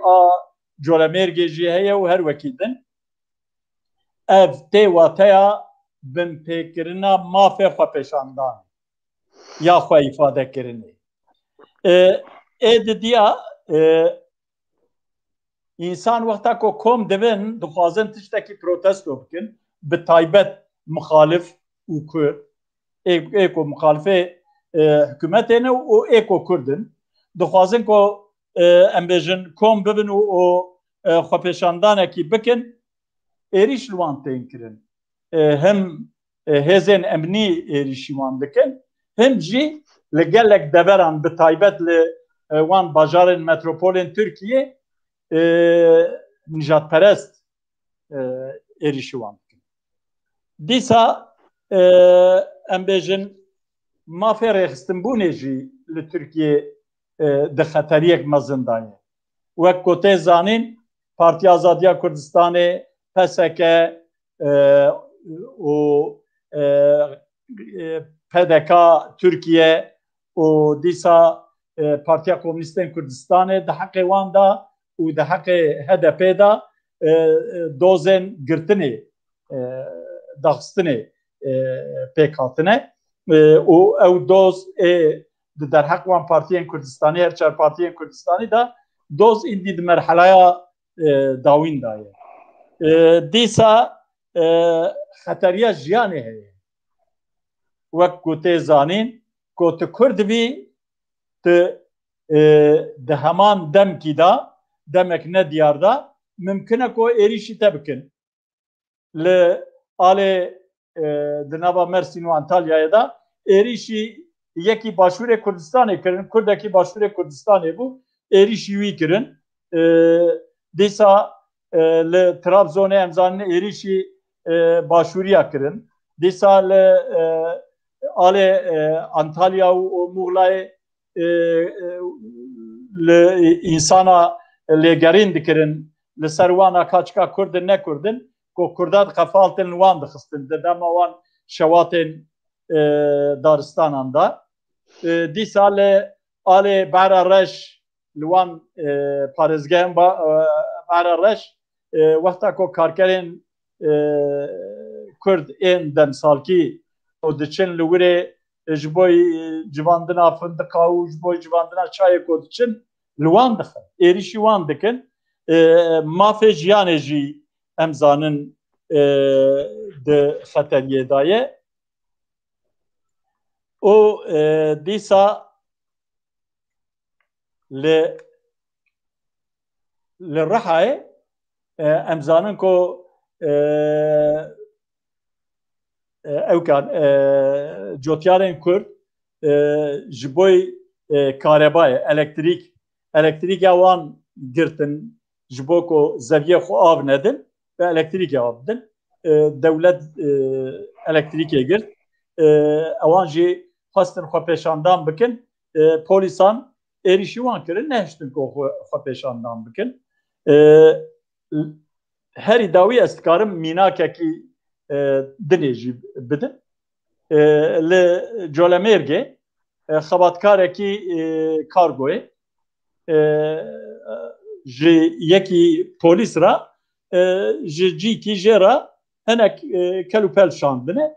A: جولمرگ جیه و هر وکیدن اف تی واتیا بن پیکرنا مافه خو پیشاندان یا خو ifade کرنه دیا انسان وقتا کو کوم دبن دخوازن تشتکی پروتستو بکن به تایبت مخالف و کرد ایکو مخالفه حکومتینه و ایکو کردن دخوازن کو امبیجن کوم ببن و خوپیشاندانه کی بکن ایریش لوان تین کرن هم هزین امنی ایریشی وان بکن هم جی لگلک دبران به تایبت وان باجارن متروپولین ترکیه نجات پرست ایریشی وان بکن دیسا امبیجن مافی رخستنبونه جی لترکیه ده خطریک مزندانه وک کوته زانین پارتی آزادیا کردستان PSK و PDK Türkiye و دیسا پارتیا کمونیستان کردستان ده حق وان دا و ده حق HDP دا دوزن گرتنه داخستنه پیکاتنه او دوز در حق وان پارتیان کردستانی هر چهار پارتیان کردستانی دا دوز ایندی ده مرحله داوین دایه دیسا خطریه جیانه هیه وقت گوته زانین گوته کرد بی ده همان دم کی دا دمک نه دیار دا ممکنه کو ایریشی تبکن لآله دنابا مرسین و انتالیای دا ایریشی یکی باشور کردستانی کرن کردکی باشور کردستانی بو ایریشی وی کرن دیسا لترابزون امزان ایریشی باشوریا کرن دیسا آله انتالیا و مغلای انسانا لگرین دکرن لسروانا کاچکا کردن نکردن کو کردات قفالتن وان دخستن ددام وان شواتن دارستان اندا دیسا آله بارا رش لوان پارزگاهم بارا رش وقتا کو کارکرین کرد این دم سالکی o diçin li wirê ji bo civandina findiqa û ji bo civandina çayê ku diçin li wan dixin êrişî wan dikin mafê jiyanê jî em zanin di xeteriyê daye û dîsa li Rihayê em zanin ku evkan cotyarên Kurd ji bo karebayê elektrîka wan girtin ji bo ku zeviyê xwe av nedin ve elektrîkê av bidin dewlet elektrîkê girt ewan jî xwestin xwe pêşandan bikin polîsan êrişî wan kirin nehiştin ku xwe pêşandan bikin herî dawî ez dikarim mînakekî dinê jî bidin li Colemêrgê xebatkarekî kargoyê ji yekî polîs ra ji cîkî jê ra hinek kel û pel şandine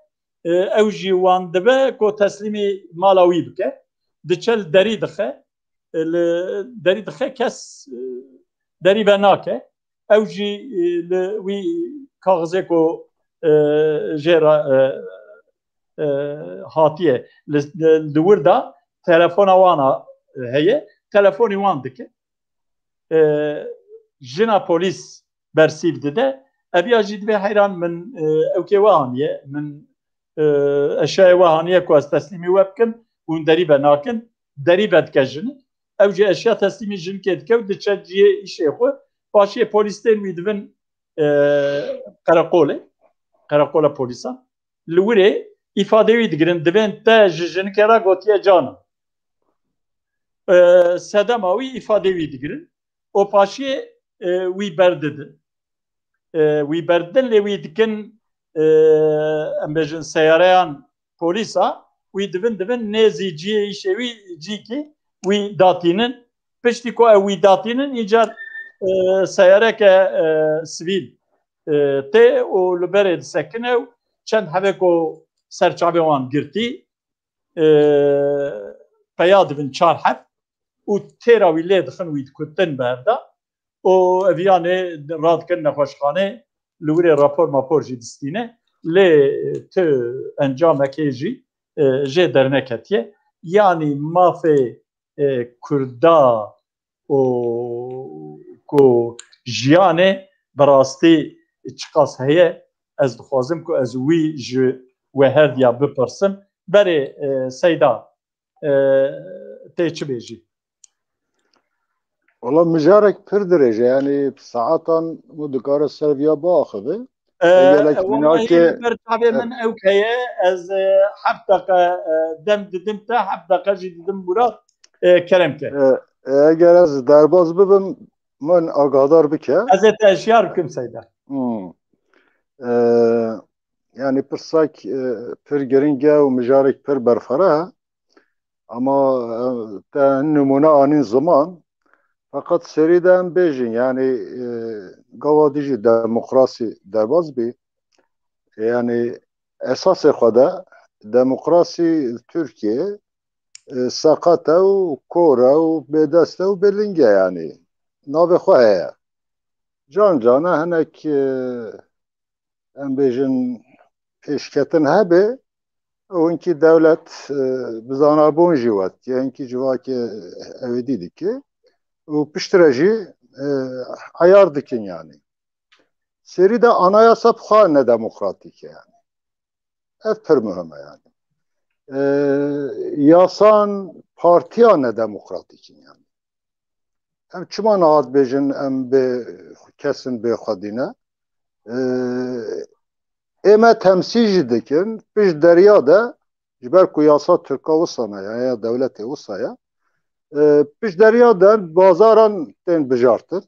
A: ew jî wan dibe ku teslîmî mala wî bike diçe li derî dixe derî dixe kes derî ve nake ew jî li wî kaxizê ku jêra hatiye li wir da telefona wana heye telefonî wan dike jina polîs bersîv dide eviya jî dibe heyran min ewkê we haniye min eşyayê we haniye ku ez teslîmî we bikim hûn derî ve nakin derî ve dike jin ew jî eşya teslîmî jinkê dike û diçe ciyê îşê xwe paşiyê polîstên wî dibin Karakola polîsan li wirê îfade wî digirin dibên te ji jinkê ra gotiye canan sedema wî îfade wî digirin o paşiyê wî berdidin wî berdidin lê wî dikin em bêjin seyareyan polîsa wî divin nêzî ciyê îşê wî cîkî wî datînin piştî ku ew wî datînin îcar seyareke sivîl tê û li berê disekine û çend hevek û serçavê wan girtî peya dibin çar hev û têra wî lê dixin wî dikutin berda û eviyanê radikin nexweşxanê li wirê rapor mapor jî distîne lê tu encamekê jî jê derneketiye yanî mafê Kurda û ku jiyanê bi rastî çiqas heye ez dixwazim ku ez wî ji we herdiya bipirsim berê Seyda tê çi bêjî
B: Valla mijarek pir dirêje yani saatan û dikare ser viya biaxive gelek minakê
A: ber çavê min ew heye ez heft deqe dem didim te heft deqe jî didim Murat keremke
B: eger ez derbas bibim min agadar bike
A: ez ê te eşyar bikim Seyda
B: yani pirsak pir giringe û mijarek pir berfere ama te numune anîn ziman fakat seriden bêjin yani gava dijî demokrasî derbas bî yani esasê xwe de demokrasî Türkiye seqete û kor e û bêdest e û bêling e yani navê xwe heye can cana hinek em bêjin pêşketin hebe ew dewlet bi zanabûn jî wet yekî civakê ewêdî dike û piştre jî eyar dikin yani. Serî de anayasa bixwe nedemokratîk e yani. Ev pir mühim e yani. Yasan partiya nedemokratikin yani. Em çima nehat bêjin em bê kesin bêxwedîne ême temsîl jî dikin pişt deriya de ji ber ku yasa Tirka wisa me ya dewletê wisa ye pişt deriya de bazaran tên bijartin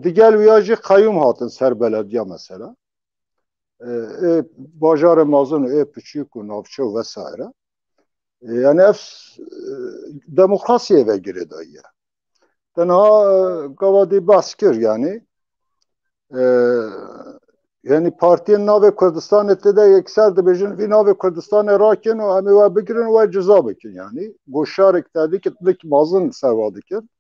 B: digel wîya jî qeyûm hatin ser belediya mesela bajarê mezin û piçûk û navçe û vesaire yani ev demokrasiyê vegirê daye tenha gavadî behs kir yani yani partiyên navê Kurdistanê tê de yekser dibêjin vî navê Kurdistanê rakin û em ê we bigirin û we ciza bikin yani goşarek tedî dik mezin serva dikin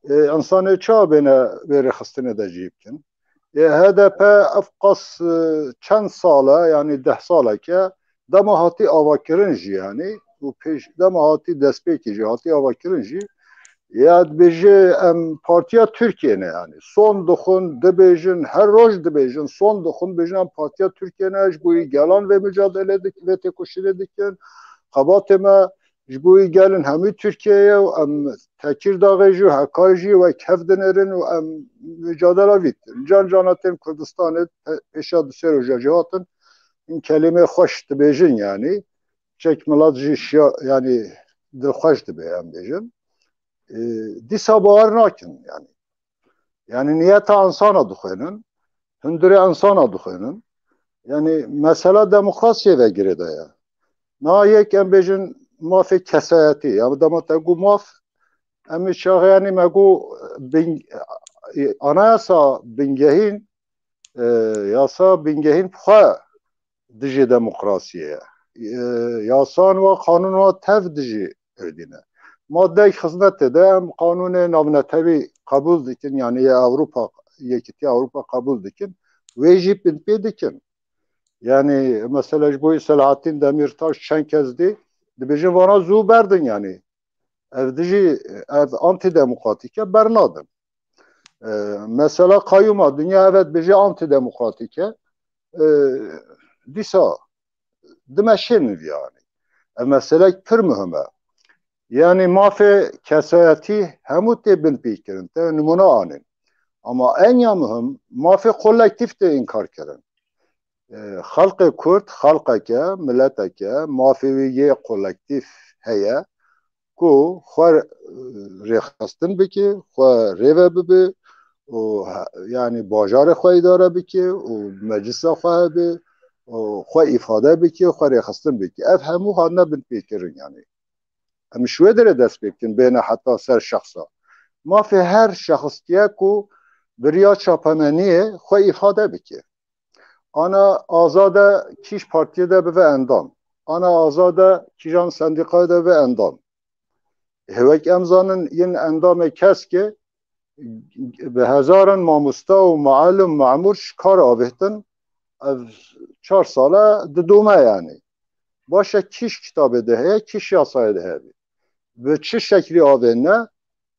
B: insanê çawa bêne vê rêxistinê de jî bikin HDP ev qas çend sale yani 10 saleke dema hatî avakirin jî yani û pêş dema hatî destpêkê jî hatî avakirin jî ya dibêje em Partiya Türkiye'ne yani son dixwin dibêjin her roj dibêjin son dixwin bêjin em Partiya Türkiye'ne ji bo gelan ve mücadele dikin ve têkoşînê dikin xebatê me ji bo gelin hemû Türkiye'ye û em Tekirdağê jî Hekarê jî wek hev dinêrin û em mücadele vîtin can cana tên Kurdistanê pêşa du sê roja jî hatin in kelimê xweş dibêjin yani çek milat jî yani dilxweş dibe em bêjin dîsa bawer nakin yani. Yani niyeta insana dixwênin, hundirê insana dixwênin. Yani mesela demokrasiyê vegirê de ye. Na yek em bêjin mafê kesayetî. Ya dema te got maf em ê çaxeyanî me got anayasa bingehîn yasa bingehîn xwe dijî demokrasiyê yasan ve kanûn ve tev dijî erdîne. Maddeyek xizmetê de em kanûnê navnetewî qebûl dikin yani Avrupa Yekîtiya Avrupa qebûl dikin wê jî pê dikin. Yani mesela ji bo Selahattin Demirtaş çend kez dî dibêjin vana zû berdin yani. Ev dijî ev antidemokratîk e bernadin. Mesela Qeyûma dünya evet bêje antidemokratîk e dîsa dimeşînin yani. Ev meselek pir mühim e. Yani mafê kesayetî hemû tê bin pêkirin te numune anîn ama en ya mühim mafê kolektif tê inkar kirin xelkê Kurd xelkeke milleteke mafê wî yê kolektif heye ku xwe rêxistin bike xwe rêve bibe و یعنی باجار خواهی داره بکی و مجلس خواهی بی و خواهی افاده بکی و خواهی خستن بکی اف همو ها نبن پیکرین یعنی هم شوه داره دست بکن بین حتی سر شخصا ما فی هر شخص که بریا چاپمنیه خواهی افاده بکی آنا آزاده کیش پارتیه ده به اندام آنا آزاده کیجان سندیقای ده به اندام هوک امزانن این اندام کس که به هزاران ماموستا و معلم معمورش کار آوهتن 4 ساله دومه یعنی باشه کیش کتاب دهه کیش یاسای دهه به چه شکلی آوهنه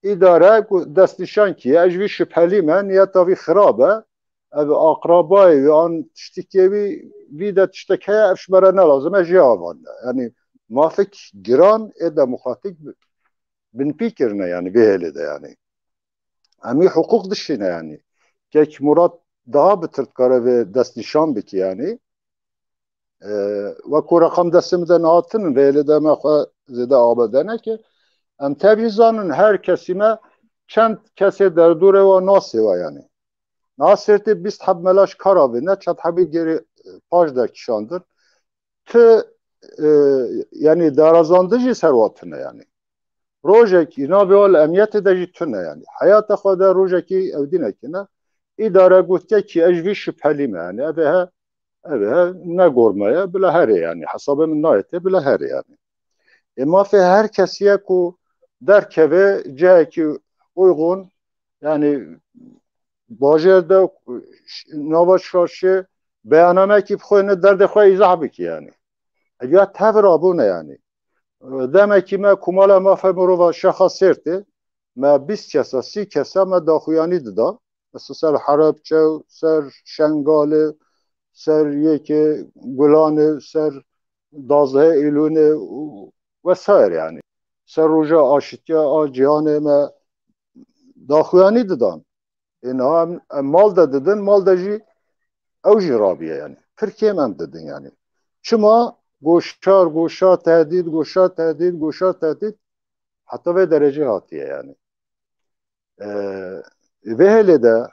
B: اداره دستشان که اجوی شپلی من یا تاوی خرابه او اقرابای و آن تشتکی وی ده تشتکی افش برای نلازم اجی آوانده یعنی مافک گران اده مخاطق بن پیکرنه یعنی به هلی ده یعنی همی حقوق دشینه یعنی که مراد daha بترکاره و دست نشان بکی یعنی و کو رقم دستمده نهاتن و هلی ده مخواه زده آبادنه که ام تبیزانن هر کسی ما چند کسی در دوره و ناسه و یعنی ناسرتی 20 حب ملاش کارابه نه چند حبی گری پاش در کشاندر تو یعنی درازاندجی سرواتنه یعنی روزکی اینا به اول امیت دجی تونه یعنی حیات خود روزکی اودینه که نه اداره گفته که اجوی شپلی یعنی اوه نگرمه بلا هره یعنی حساب من نایته بلا هره یعنی اما فی هر کسیه که در که جایی که uygun yani باجرده نواش شاشه بیانامه که بخوینه درد خواه ایزا بکی یعنی اگه تفر آبونه یعنی دمه که ما کمال ما فهمرو و شخص سرته ما 20 کسا 30 کسا ما داخویانی دادا مثل سر حربچه سر شنگاله سر یک گلانه سر 12 ایلونه و سایر یعنی سر روژا آشتیا آجیانه ما داخویانی دادن اینا هم مال دادن مال دجی او جرابیه یعنی ترکیه من دادن یعنی چما گوشار تهدید حتی به درجه هاتیه یعنی به هلی ده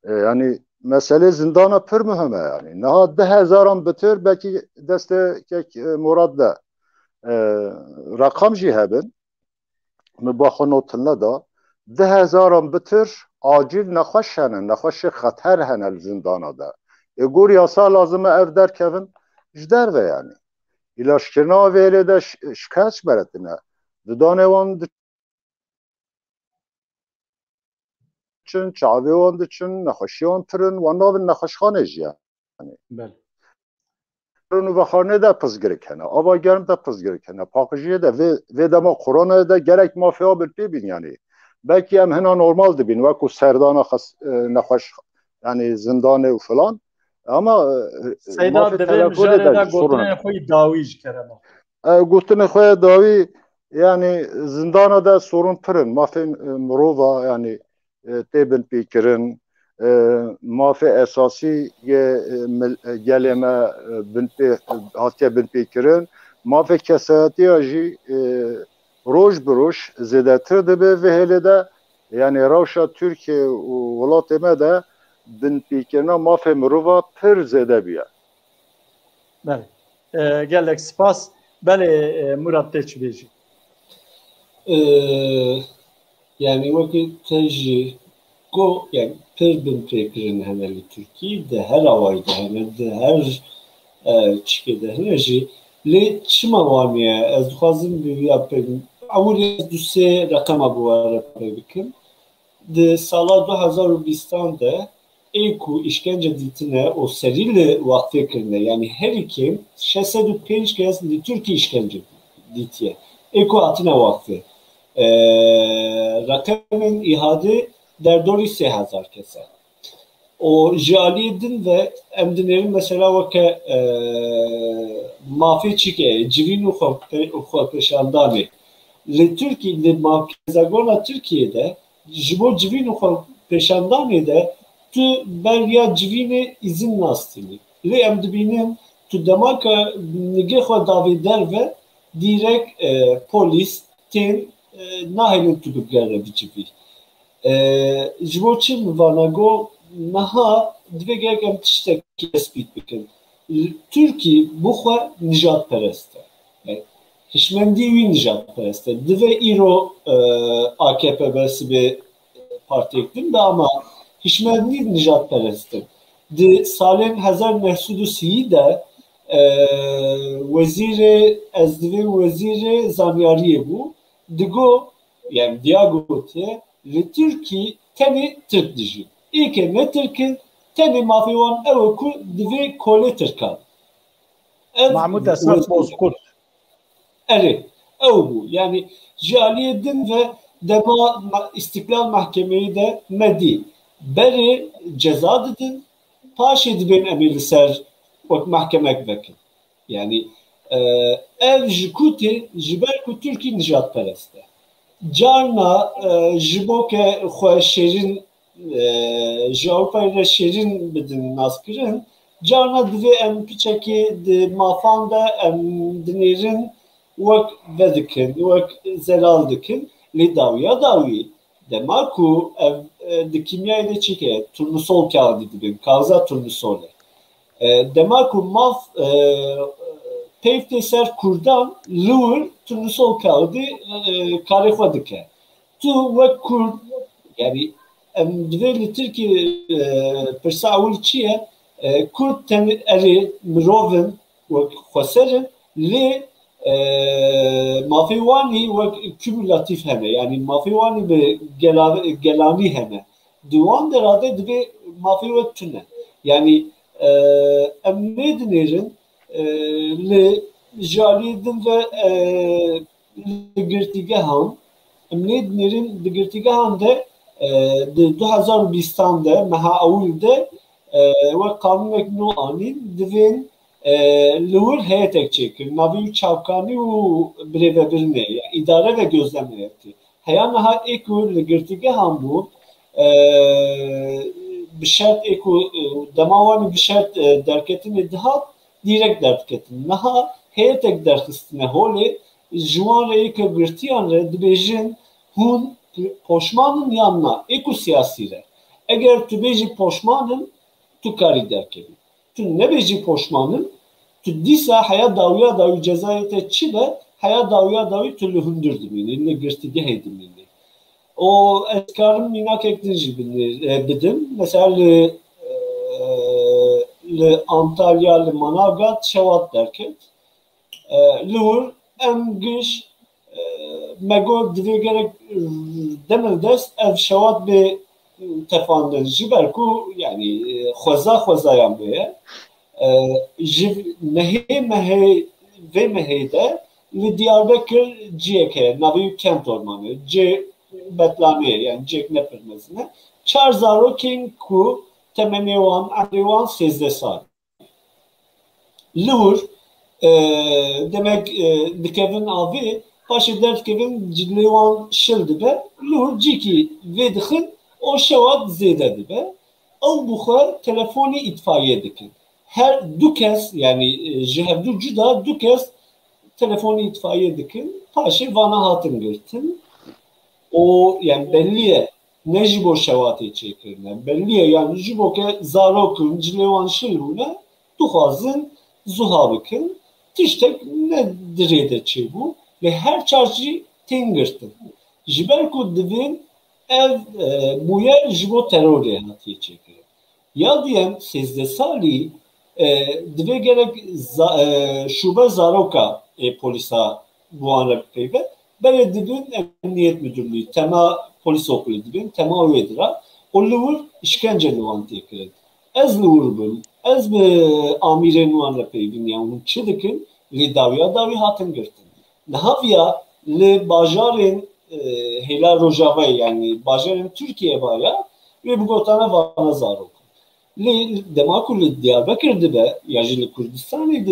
B: yani mesele zindana pır mühime yani. Naha 10,000 bitir belki deste kek murad da rakam jî hebin me baxwe notinle da 10,000 bitir acil nexweş hene nexweşê xeter hene li zindana da. Gur yasa lazım ev derkevin ji derve yani. İlaşkirina vêlê de şikayet beretine. Didanê wan çavê wan diçin, nexweşî wan pirin, wan navin nexweşxanê jî yani. و خانه ده پزگرک هنه آبا گرم ده پزگرک هنه پاکجیه ده و دما کرونا ده گرک مافیا بر بین یعنی belki هم هنا نورمال ده بین وکو سردان نخوش yani زندان و فلان ama
A: Seyda devre mücadele de gotine خوی داویج کرده
B: gotine خوی داوی yani zindana da sorun pırın mafi mrova yani tebin pikirin مافی اساسی گلمه هاتیه بن پیکرن مافی کساتی آجی روش بروش زیده تر دبه و هلی ده یعنی روشا ترکیه و ولات ما ده بن پیکرنا مافی مروفا پر زیده بیا
A: بله گلک سپاس بله مراد تیچ بیجی
C: yani وقتی تجی کو yani per bin pekrin heneli Türkiye de her avayda hemen de her çıkıda henerji le çima vamiye ez duhazım bir yapayım avuri düse rakama bu yapayım de sala 2020'de eko işkence ditine o serili vakti kirne yani her iki 65 kez Türkiye işkence ditiye eko atına vakti rakamın ihade در دوری 3,000 کسه o jalidin ve emdinlerin mesela o ki mafi çike civin uxu peşandami le Türkiye le mafkezagona Türkiye'de jibo civin uxu peşandami de tu belya civine izin nastini le emdibinin tu demaka nigexwa davider ve direkt polis ten nahilin tutup geldi civi ji bo çi vanago naha divê gelek em tiştekî tespît bikin. Türkiye bu xwe nijadperest e. Hişmendî wî nijadperest e. Divê îro AKP besibê partiyek din de ama hişmendî nijadperest e. Di salên 1930 de wezîrê ez divê wezîrê zanyariyê bû digo yani diagotiye li Türkiye tenê Türk dijî. İlke ne Türk'ün tenê mafê wan ew ku divê kolê Türkan.
A: Mahmud Esad Bozkurt.
C: Evet, ew bû. Yani ji aliyê din ve dema İstiklal Mahkemeyi de medî. Berê ceza didin, paşê dibên em ê li ser wek mahkemek vekin. Yani ev ji ku tê ji ber ku Tirkî nijadperest e. Carna ji bo ke xwe şêrîn ji Ewropayê re şêrîn bidin naskirin, carna divê em piçekê di mafan de em dinêrin wek vedikin, wek zelal dikin, lê dawiya dawî dema ku ev di kîmyayê de çîke turnusol kağıdî dibin, kaza turnusol e. Dema ku maf peyv tê ser Kurdan li wir turnusol kağıdî karê xwe dike. Tu wek Kurd yani em divê li Tirkiye pirsa ewil çi ye? Kurd erê mirovin wek xweserin lê mafê wanî wek kümülatîv hene. Yani mafê wanî bi gelanî hene. Di wan derade divê mafê wek tune. Yani em nê dinêrin li ji aliyê din ve li girtîgehan em nê dinêrin di girtîgehan de di 2020 de meha ewil de wek kanûnek nû anîn divên li wir heyetek çêkirin. Navî çavkanî û birêvebirinê, îdare ve gözlem heyetî. Heya niha ê ku li girtîgehan bû bi şert ê ku dema wanî bi şert derketinê dihat dîrek derketin. Niha heyetek derxistine holê ji wan re ê ku girtiyan re dibêjin hûn poşmanın yanına ê ku siyasî re. Eger tu bêjî poşmanın tu karî derkevî. Tu nebêjî poşmanın tu dîsa heya dawiya dawî cezayê te çi be heya dawiya dawî tu li hundir dimînî, li girtîgehê dimînî. O ez karim mînakek din jî bidim. Mesela li Antalya, li Manavgat şewat derket. Li wir em giş mego divê gerek demir dest ev şewat bê tefandin ji ber ku yani xwezayan bê ye. Ji mehê vê mehê de li Diyarbekir ciyek heye navî Kent Ormanı, cê Betlanê yani cêk nepirmezine. Çar zarokên ku temenê wan emrê wan 13 sal. Li wir demek dikevin avê paşê derdikevin cilê wan şil dibe li wir cîkî vê dixin o şewat zêde dibe. Ew bi xwe telefonê îtfaiye dikin. Her du kes yani ji hevdû cuda du kes telefonê îtfaiye dikin. Paşê vana hatin girtin. O yani belliye ne ji bo şewatê çêkirine. Belliye yani ji bo ke zarokin cilê wan şil bûne dixwazin zuha bikin. Tiştek ne dirê de çêbû ve her çarşî tên girtin. Ji ber ku divên ev bûyer ji bo terorê hatiye çêkirin. Ya diyen 13 salî divê gerek şube zaroka polîsa bu an re peyve berê dibin emniyet müdürlüğü, tema polis okulu dibin, tema wê dira. O li wir işkence li wan tê kirin. Ez li wir bim, ez bi amirên wan re peyvîn yani hûn çi dikin lê dawiya dawî hatin girtin. Nihaviya li bajarên hêla Rojavayê yani bajarên Tirkiye baya ve bu gotane vana zarok. Lê dema ku li Diyarbekir dibe ya jî li Kurdistanê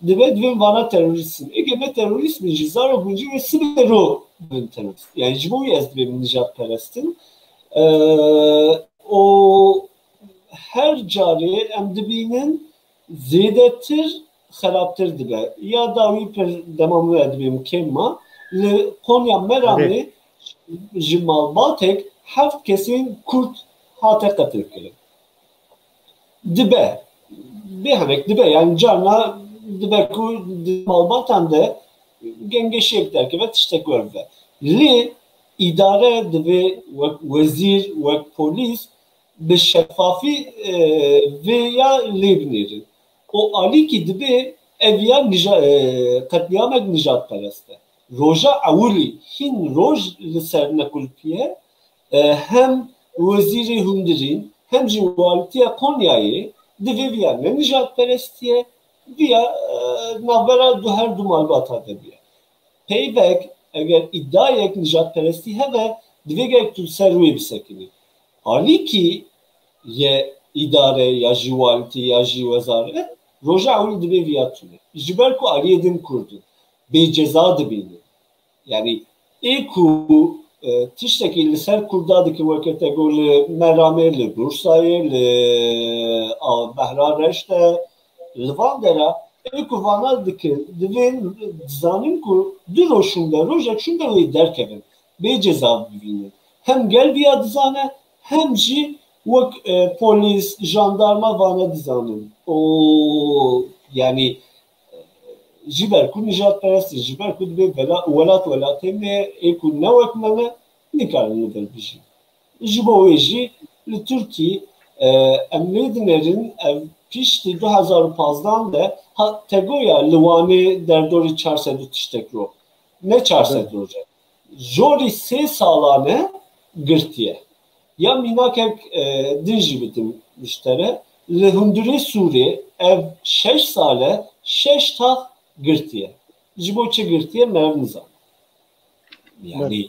C: dibe divên vana terorîstin. Ege me terorîstin jî zarok bûn jî ve sibero bin terorîst. Yani ji bo wî ez dibê nijadperestin. O her carê em dibînin zêdetir xerabtir dibe. Ya dawî pir demam wê dibê mukemma li Konya Meramê ji malbatek heft kesên Kurd hate qetil kirin. Dibe bê hinek dibe yani carna dibe ku malbatan de gengeşiyek derkeve tiştek werve. Lê idare divê wek wezîr wek polîs bi şeffafî vê ya lê binêrin. O alîkî dibe ev ya qetliamek nijadperest e. Roja ewilî hin roj li ser nekulpiye hem wezîrê hundirîn hem jî walîtiya Konyayê divê viya ne nijadperestiye viya navbera her du malbata de biye. Peyvek eger iddiayek nijadperestî heve divê gerek tu ser wê bisekinî. Alîkî ye idare ya jî walîtî ya jî wezaret roja ewilî divê viya tune. Ji ber ku aliyê din Kurdin bê ceza dibînin. Yani êku tiştekî li ser Kurda dike weke tego li Meramê, li Bursayê, li Behra Reş de li van dera êku vana dikin divê dizanin ku du roj şûnde rojek şûnde wê derkevin bê ceza bibînin. Hem gel viya dizane hem jî wek polîs, jandarma vana dizanin. O yani ji ber ku nijadperestî ji ber ku divê welat welatê me êku ne wek me ne nikarin li ber bijîn. Ji bo wê jî li Tirkî em lê dinerin ev piştî 2015 de tegoya li Wanê derdorî 400 tiştek ro. Ne 400 roje? Jorî 3 salane girtiye. Ya mînakek din jî bitim müştere li Hundirê Sûrê ev 6 sale 6 tax girtiye. Ji bo çi girtiye merev nizam. Yani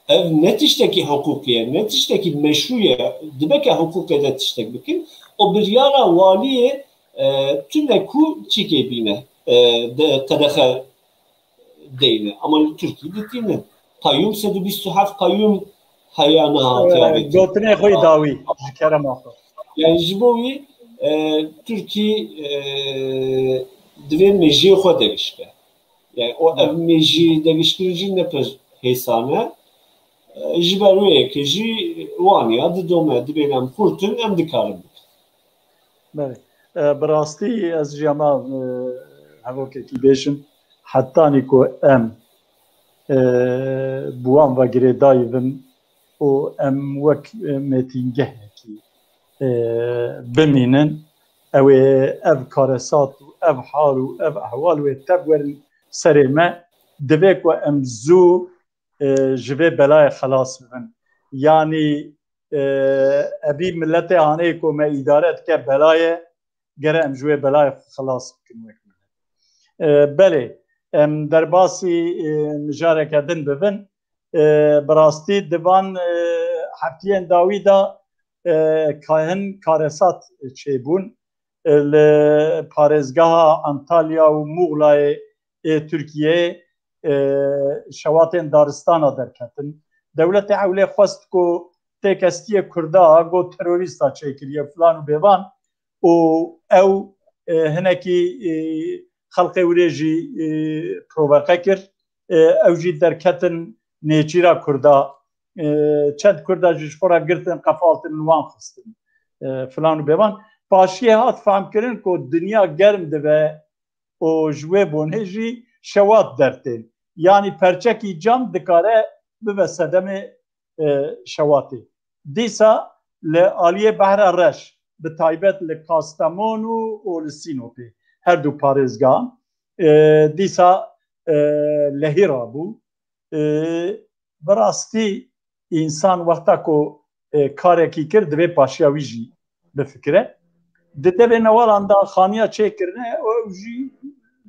C: ev ne tiştekî hukûkiye, ne tiştekî meşruye dibeke hukûkê de tiştek bikin o biryara waliyê tune ku çîkê bîne qedexe deyne. Ama li Tirkî ditîne. Qayyum 127 qayyum heya nehatiya vekî.
A: Gotinê xwe dawî ji kerema xwe.
C: Yani ji bo wî Tirkî divê mejiyê xwe derişke. Yani o ev mejî derişkirin jî ne pir hêsane. Ji ber wê yekê jî waniya didome dibên em xurtin em dikarin bikin.
A: Belê. Bi rastî ez jî hema hevokekî bêjim hetanî ku em bi wan vegirê dayîvin û em wek metîngehekî bimînin ew ê ev karesat û ev hal û ev ehwal wê tev werin serê me divê ku em zû ji vê belayê xelas bibin. Yani ebî milletê haneyê ku me îdare dike belayê gere em ji wê belayê xelas bikin wek millet. Belê em derbasî mijareke din bibin bi rastî divan heftiyên dawî da hin karesat çêbûn li parêzgeha Antalya û Muğlayê Tirkiyeyê şewatên daristana derketin. Dewletê ewlê xwest ku têkestiyê Kurda got terorîsta çêkiriye filan û bêvan û ew hinekî xelqê wî jî provoqe kir. Ew jî derketin nêçîra Kurda çend Kurda ji xwe re girtin qefaltin wan xistin filan û bêvan. Paşiyê hat femkirin ku dinya germ dibe û ji wê bonê jî şewat dertên. Yani perçekî cam dikare bibe sedemê şewatê. Dîsa li aliyê Behra Reş bi taybet li Kastamonu û li Sinopê her du parêzgehan dîsa lehîra bû. Bi rastî însan wexta ku karekî kir divê paşiya wî jî bifikire. Di devê newalan da xaniya çêkirine ew jî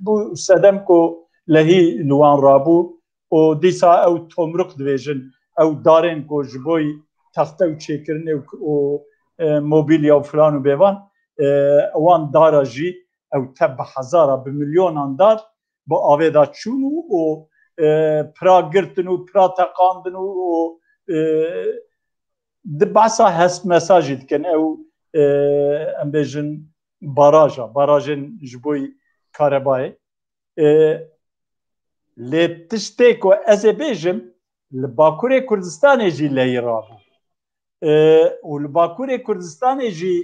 A: bû sedem ku lehî li wan rabû û dîsa ew tomruk dibêjin ew darên ku ji bo texte û çêkirinê û mobilya û filan û bêvan wan dara jî ew te bi hezara bi milyonan dar bi avê da çûn û pira girtin û pira teqandin û di behsa hest mesajî dikin ew em bêjin barajên ji bo Karebayê. Lê tiştê ku ez ê bêjim لباکوری کردستان جی لیرابو و لباکوری کردستان جی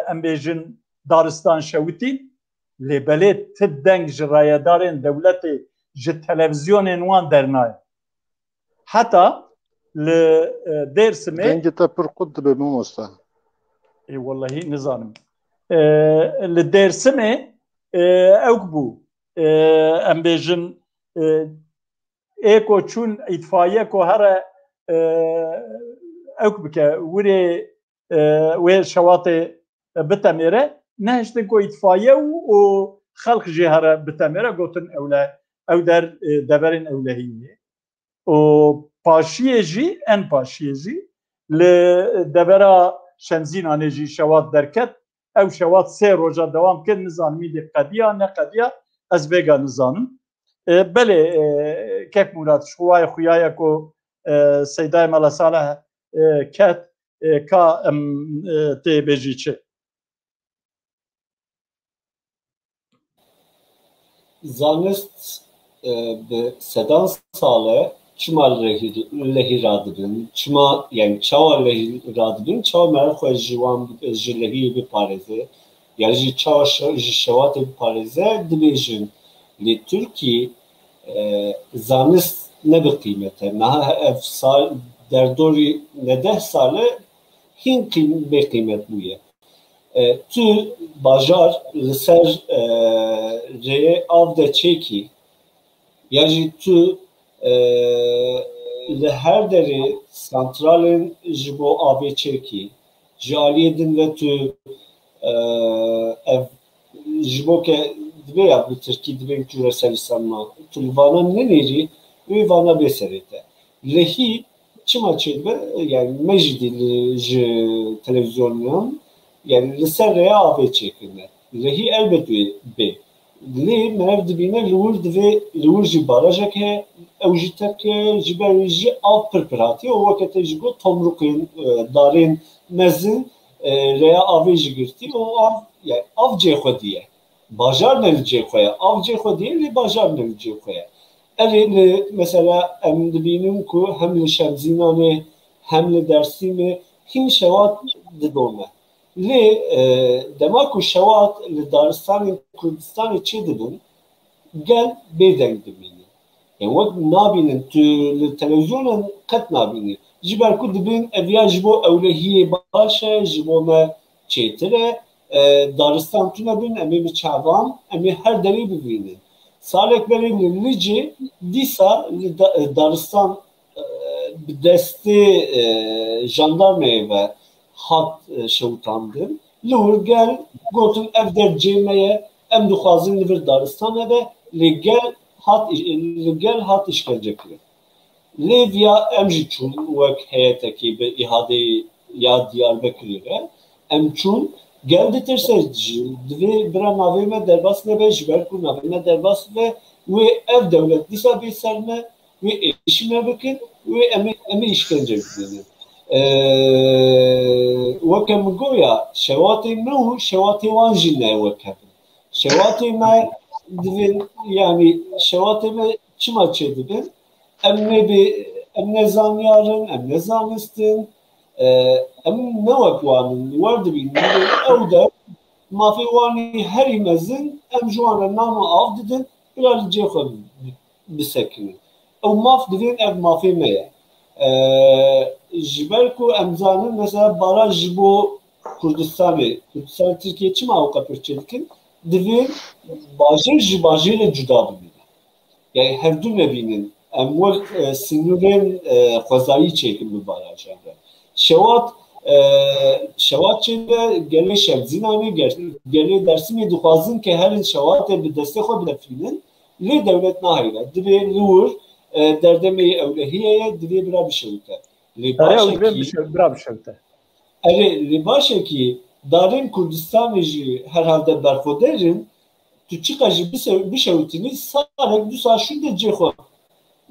A: ام بیجن دارستان شوتی لبلت تدنگ جرایدارن دولت جه تلویزیون وان درنای حتی لدرسمه
B: دنگ تپر قد به ممستا
A: ای والله نظانم لدرسمه اوک بو ام بیجن ایکو چون اتفاقیه که هر اوک بکه وی شواط بتمیره نهشتن که اتفاقیه و خلق جه هر بتمیره گوتن او در دبرین اولهیه و پاشیه جی ان پاشیه جی لدبرا شمزینانه جی شواط درکت او شواط سه روژا دوام کن نظانمی دی قدیه نه قدیه از بگا نظانم بله کک مراد شوای خویای کو سیدای ملا صالح کت کا تی بجی چه
C: زانست به سدان ساله چما لهیرادبن چما yani çava lehیرادبن çava mer xwe jiwan ji lehî biparêze yani ji çava ji şewatê biparêze dibêjin lê Tirkiye zanist ne bi qîmete niha ev sal derdorî nedeh sale hin bê qîmet bûye tu bajar li ser rê av de çêkî ya jî tu li her derê santralên ji bo avê çêkî ji aliyê din ve tu ev ji bo ke dibe ya bi Tirkî dibe küreselisan ma tu li vana nenêrî wê vana bêserê te lehî çima çêdibe yani me jî ji televizyonyan yani li ser rêya avê çêkirine lehî elbet wê bê lê merev dibîne li wir jî barajek heye ew jî teke ji ber jî av pir pir hatiye û weke te jî got tomrûkên darên mezin rêya avê jî girtî û yani av cê xwe diye bajar ne li cê xwe ye av cê xwe diye lê bajar ne li cê xwe ye erê li mesela em dibînin ku hem li Şemzînanê hem li Dersîmê hîn şewat didome lê dema ku şewat li daristanên Kurdistanê çê dibin gel bêdeng dibînin yani wek nabînin tu li televizyonan qet nabînî ji ber ku dibin ev ya ji bo ewlehiyê baş e ji bo me çêtir e daristan tune bin em ê bi çavan em ê her derê bibînin salek berê li Licê dîsa daristan bi destê jandarmeyê ve hat şewitandin li wir gel gotin ev der cê me ye em dixwazin li vir daristanê de lê gel hat işkence kirin lê viya em jî çûn wek heyetekî bi îhadeyê ya Diyarbekirê re em çûn gel ditirse divê bira navê me derbas nebe ji ber ku navê me derbas ve wê ev dewlet dîsa bê ser me wê êşî me bikin wê em ê işkence bikinin weke min goya şewatê me û şewatê wan jî ne wek hebin şewatê me divên yani şewatê me çima çê dibin em ne zanyarin em ne zanistin em ne wek wanin wer dibînin ew de mafê wanî herî mezin em ji wan re nama av didin bila li cê xwe bisekinin ew maf divên ev mafê me ye ji ber ku em zanin mesela baraj ji bo Kurdistanê Tirkiye çima awka pir çê dikin divê bajêr ji bajêrê cuda bibînin yani hevdû nebînin em wek sinûrên xwezayî çêkin bi barajan re şewat çêde gelê Şemzînanê gelê Dersîmê dixwazin ke herîn şewatê bi destê xwe bilefînin lê dewlet nahêle divê li wir derdemê ewlehiyê ye divê bira bişewite lê başekî darên Kurdistanê jî herhalde berxwederin tu çiqa jî bişewitînî salek du sal şûn de cê xwe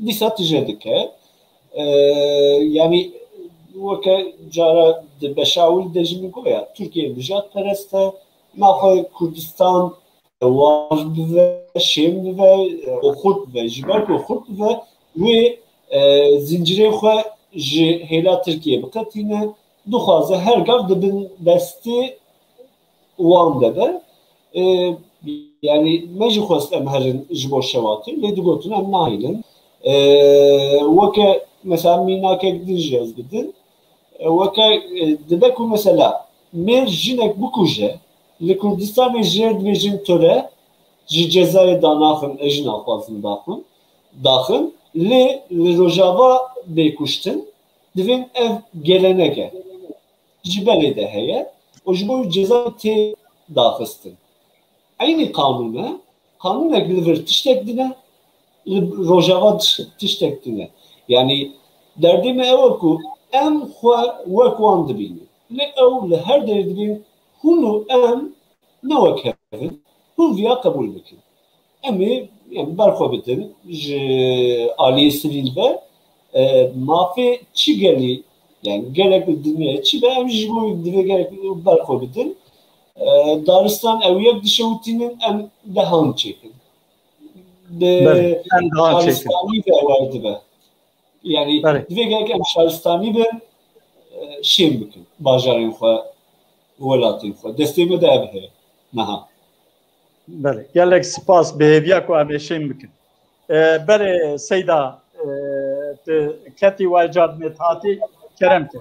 C: dîsa tije dike yani weke cara di beşawî de jî min goya Tirkiye bijat perest e naxwe Kurdistan war bive şêm bive xurt bive ji ber ku xurt bive wê zincirê xwe ji hêla Tirkiye biqetîne, dixwaze her gav dibin destê wan de be. Yani me jî xwest em herin ji bo şewatê, lê digotin em nahêlin. Weke mesela mînakek din jî ez bidin. Weke dibe ku mesela mêr jinek bikuje, li Kurdistanê jêr dibêjin tore, ji cezayê danaxin, ejin axwazin daxin, lê li rojava bêkuştin, divên ev geleneke. Ji berê de heye, o ji bo cezayê tê daxistin. Aynı kanuna, kanunek li vir tiştek dine, li rojava tiştek dine. Yani derdime ev ku em xwe wek wan dibînin. Lê ew li her derê dibîn hûn û em ne wek hevin, hûn viya qebûl bikin. Em ê berxwe bidin ji aliyê sivîl ve mafê çi gelî, yani gelek li dinyayê çi be em ji bo divê gelek berxwe bidin. Daristan ew yek dişewitînin em dehan çêkin. Şaristanî ve ew dibe. Yani divê gelek em şaristanî be şêm bikin bajarên xwe, welatên xwe. Destê me de ev heye. Meha.
A: Belê. Gelek spas bihêviya ku em ê şêm bikin. Berê Seyda ketî wê cadmê hatî kerem ke.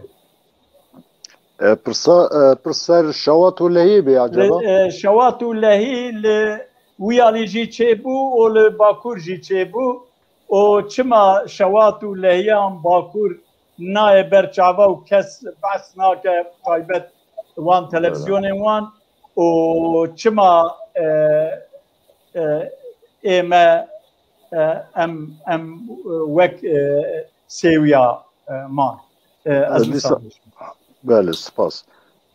B: Pirser şewat û lehî bê acaba?
A: Şewat û lehî li wiyalî jî çêbû û li Bakur jî çêbû. O çima şewat û lehiyan Bakur nayê berçava û kes behs nake taybet wan televizyonên wan û çima ême em wek sêwiya man.
B: Belê, spas.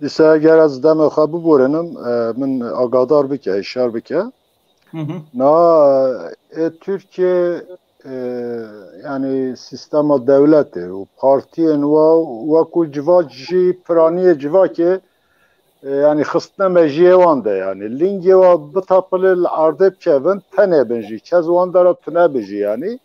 B: Dîsa eger ez demê xwe biborinim, min agadar bike, hişyar bike. Na Türkiye yani sistema devletê û partiyên we ku civa jî piraniyê civakê yani xistine mejiyê wan de yani lingê we bitapile li erdê bikevin tenê bin jî kes wan de re tune bijî yani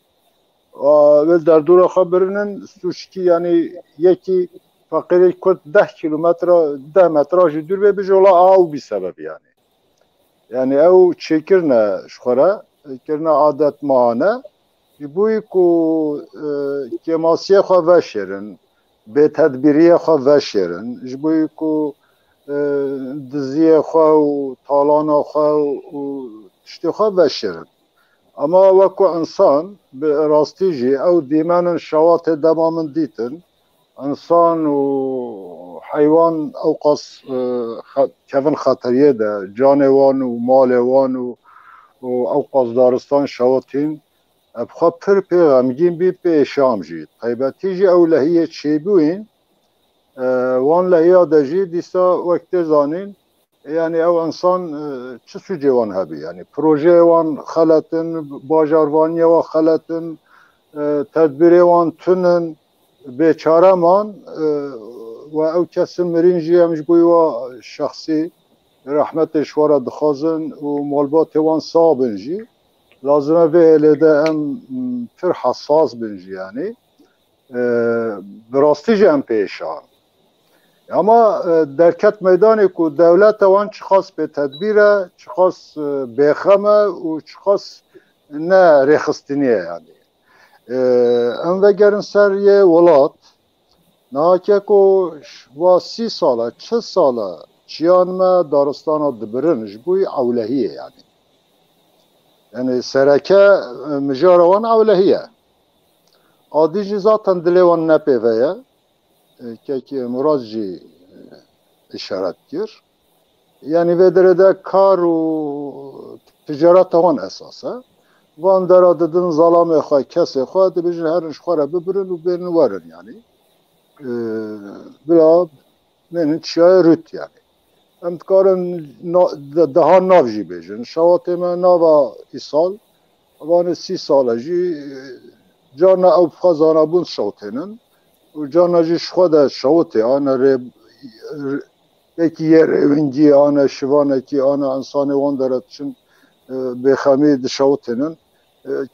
B: wê derdora xwe birinin stûşikî yani yekî Fakirê Kurd 10 metra jî dûr bê bijî ola aw bî sebeb yani. Yani ew çêkirine ji xwe re, kirine adet mahane, ji bo ku kemasiyê xwe veşêrin, bêtedbîriyê xwe veşêrin, ji bo ku diziyê xwe û talana xwe û tiştê xwe veşêrin. Ama wekû insan bi rastî jî ew dîmenin şewatê dema min dîtin, insan û heywan ew qas kevin xeteriyê de canê wan û malê wan û ew qas daristan şewatîn ev xwe pir pê xemgîn bî pêşam jî. Taybetî jî ew lehiyê çêbûyîn wan lehiya de jî dîsa wek tê zanîn yani ew insan çi sûcê wan hebî yani projeyê wan xeletin, bajarvaniyê wan xeletin, tedbîrê wan tunin, bêçareman ve ew kesin mirîn jî em ji bo we şexsî rehmetê ji xwe re dixwazin û malbatê wan sağ bin jî. Lazim e vê êlê de em pir hesas bin jî yani. Bi rastî jî em pêşan. Ama derket meydanê ku devleta wan çixas bêtedbîr e, çixas bêxem e û çixas ne rêxistinî ye yani. Em vegerin ser yê welat nahake ku wa 30 sala, 40 sala çiyan me daristana dibirin ji bo ewlehiyê yani. Yani sereke mijara wan ewlehî ye. Adî jî zaten dilê wan nepêve ye. Kekî Murat jî işaret kir. Yani vê derê de kar û ticareta wan esas e. Van dera didin zalamê xwe, kesê xwe dibêjin herin ji xwe re bibirin û bên werin yani. Bila mênin çiyayê rût yani. Em dikarin deha nav jî bêjin. Şewatê me nava îsal, vanê 30 sala jî carna ew xwezanabûn şewtênin û carna jî ji xwe de şewitê ane wekî yê rêvingî ane şivanekî ane insanê wan dere çin bêxemî di şewitênin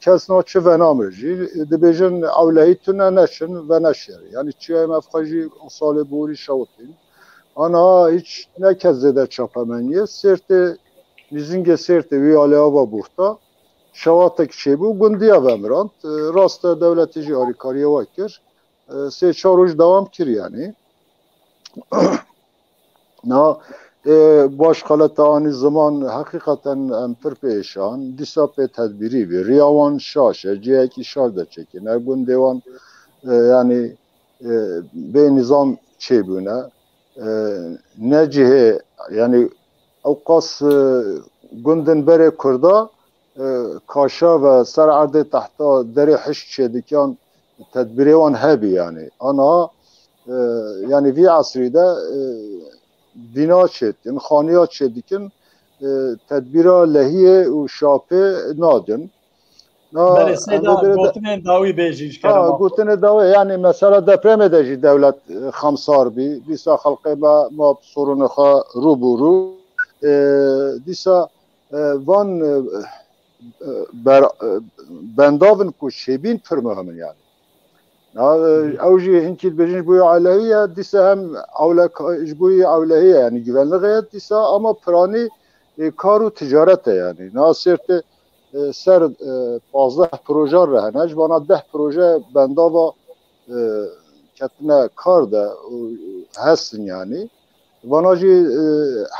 B: کس ناچه و نامرجی دبیجن اولهیتونه نشن و نشری یعنی چیه مفخجی سال بوری شوتین آنها هیچ نکز زده چاپمنیه سرت نزینگ سرت وی آله آوا بورتا شواتک چه بو گندیا ومراند راست دولتی جی آریکاریه واکر سه چهار روز دوام کر yani نه باش خالت آنی زمان حقیقتا پر پیشان دیسا pe tedbiri bir riyavan şaşe ciheki şarda çekin ergun devan yani be nizam çebüne ne cihe yani avkas günden beri kurda kaşa ve ser arde tahta deri hiç çedikan tedbiri van hebi yani ana yani vi asride bina çetin, xaniya çedikin tedbira lehiye u şape nadin.
A: Beli seyda gotine davi bejiş kerem.
B: Gotine davi yani mesela deprem edeci devlet xamsar bi disa halkı ma sorunu xa ruburu disa van bendavın ku şebin pür mühim yani. اوجی هنچی بجنش بوی علیه دیسه هم بوی علیه yani güvenlik دیسه ama پرانی کار و تجارت yani ناصرت سر 15 پروژه رهنج وانا 10 پروژه بنداوا کتنه کار ده هستن yani وانا جی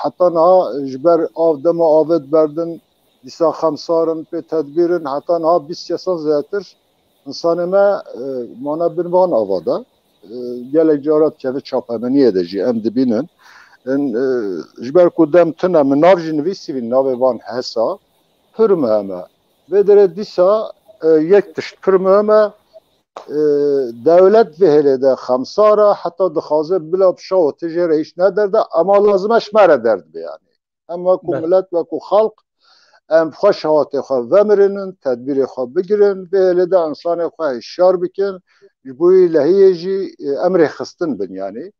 B: حتی نه جبر آف دم آفت بردن دیسه خمسارن به تدبیرن حتی نه 20 سال زیاتر İnsanı mana bir van avada gelek carat kevi çapemeni edici em dibinin jber ku dem tune min navjin vi sivin nave van hesa pir müheme ve dere disa yek tişt pir müheme devlet ve hele de xamsara hatta dixaze bila pşa ve tijere iş ne derdi ama lazım eşmere derdi yani ama ku millet ve ku halk ام خوش هاته خو ومرنن تدبیر خو بگیرن به لده انسان خو اشار بکن بوی لهیجی امر خستن بن yani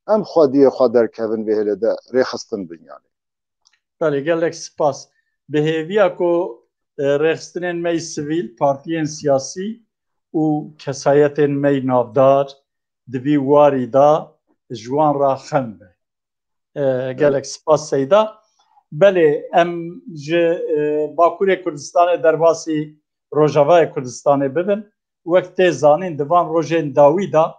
B: ام خودی خو در کبن به لده رخستن بن yani
A: بله gelek spas behaviya ko rexstinen mey sivil partiyen siyasi u kesayetin mey navdar divi wari da jwan ra xembe gelek spas seyda بله ام ج باکوری کردستان درباسی روجاوای کردستان ببین وقت زانین دوام روجین داوی دا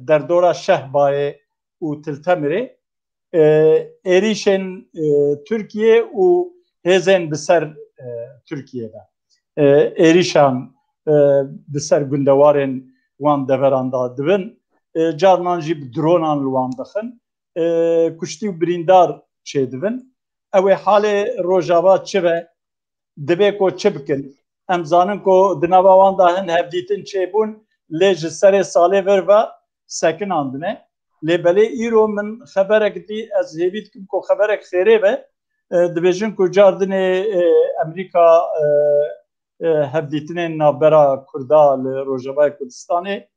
A: در دورا شهبای و تلتمری ایریشن ترکیه و هزن بسر ترکیه دا ایریشان بسر گندوارن وان دوران دا دبن جارنان جیب درونان لوان دخن کشتی و بریندار چه دبن اوه حال روجاوا چه به دبه کو چه بکن امزانن کو دناباوان داهن هفدیتن چه بون لیج سر ساله ور و سکن آندنه لیبله ایرو من خبرک دی از هیوید کم کو خبرک خیره به دبیجن کو جاردن امریکا هفدیتن نابرا کردا روجاوا کردستانه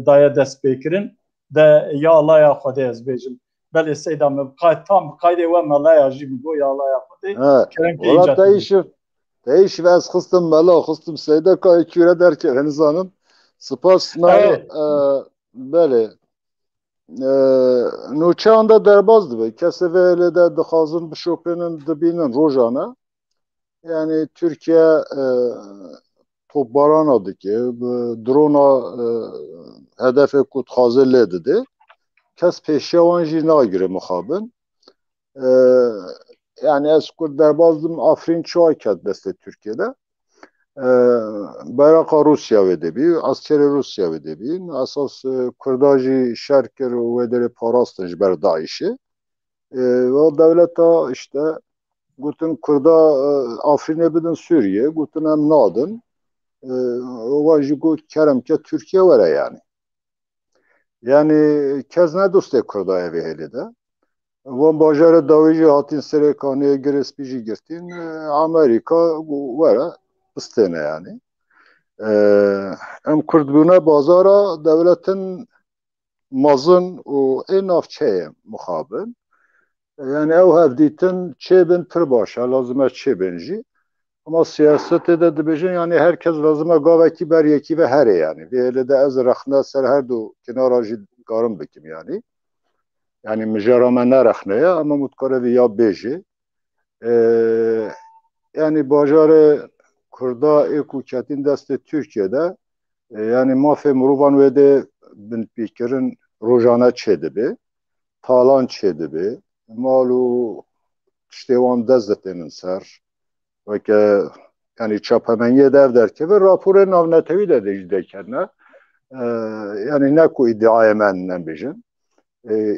A: دایا دست بکرن ده یا الله یا خدا از بیجم بله سیدم tam kaydı ve malaya jibo ya Allah ya خدا
B: ولی تایش و از خستم ملا خستم سیدا کای کیره در که هنزانم سپاس نه بله نوچه anda derbazdı be kese ve de dixazın bişopinin dibinin rojana yani Türkiye topbaran adı ki drona hedefe kut hazırladı dedi kes peşyavan jina göre muhabın yani eskur derbazdım Afrin çoğu kat beste Türkiye'de Beraka Rusya ve debi askeri Rusya ve debi asas Kurdacı şerker ve dere parastınç ber Daiş'i ve devleta işte gutun Kurda Afrin'e bidin Suriye gutun hem nadın vajı gut kerem ke Türkiye var yani yani kez ne dostu Kurda'ya ve hele de Van bajarı davici hatin serekaniye girespici girtin Amerika var istene yani em Kurdbuna bazara devletin mazın o en afçeye muhabın yani ev hevditin çebin pir başa lazım çebenci Ama siyasette de dibêjin yani herkes lazıma gavekî ber yekî ve herê yani. Vê de ez rexne ser her du kenara jî karim bikim yani. Yani mijara me nerexneye ama mutkare ya bêjê. Yani bajarê Kurda êku ketin destê Türkiye'de yani mafê mirovan wê de binpîkirin rojane çê dibe, talan çê dibe, mal û tiştê wan dest ditênin ser. Veke yani çapemeniye dev derkeve raporên navnetewî de dikirine. Yani ne ku iddiaya men nebêjin.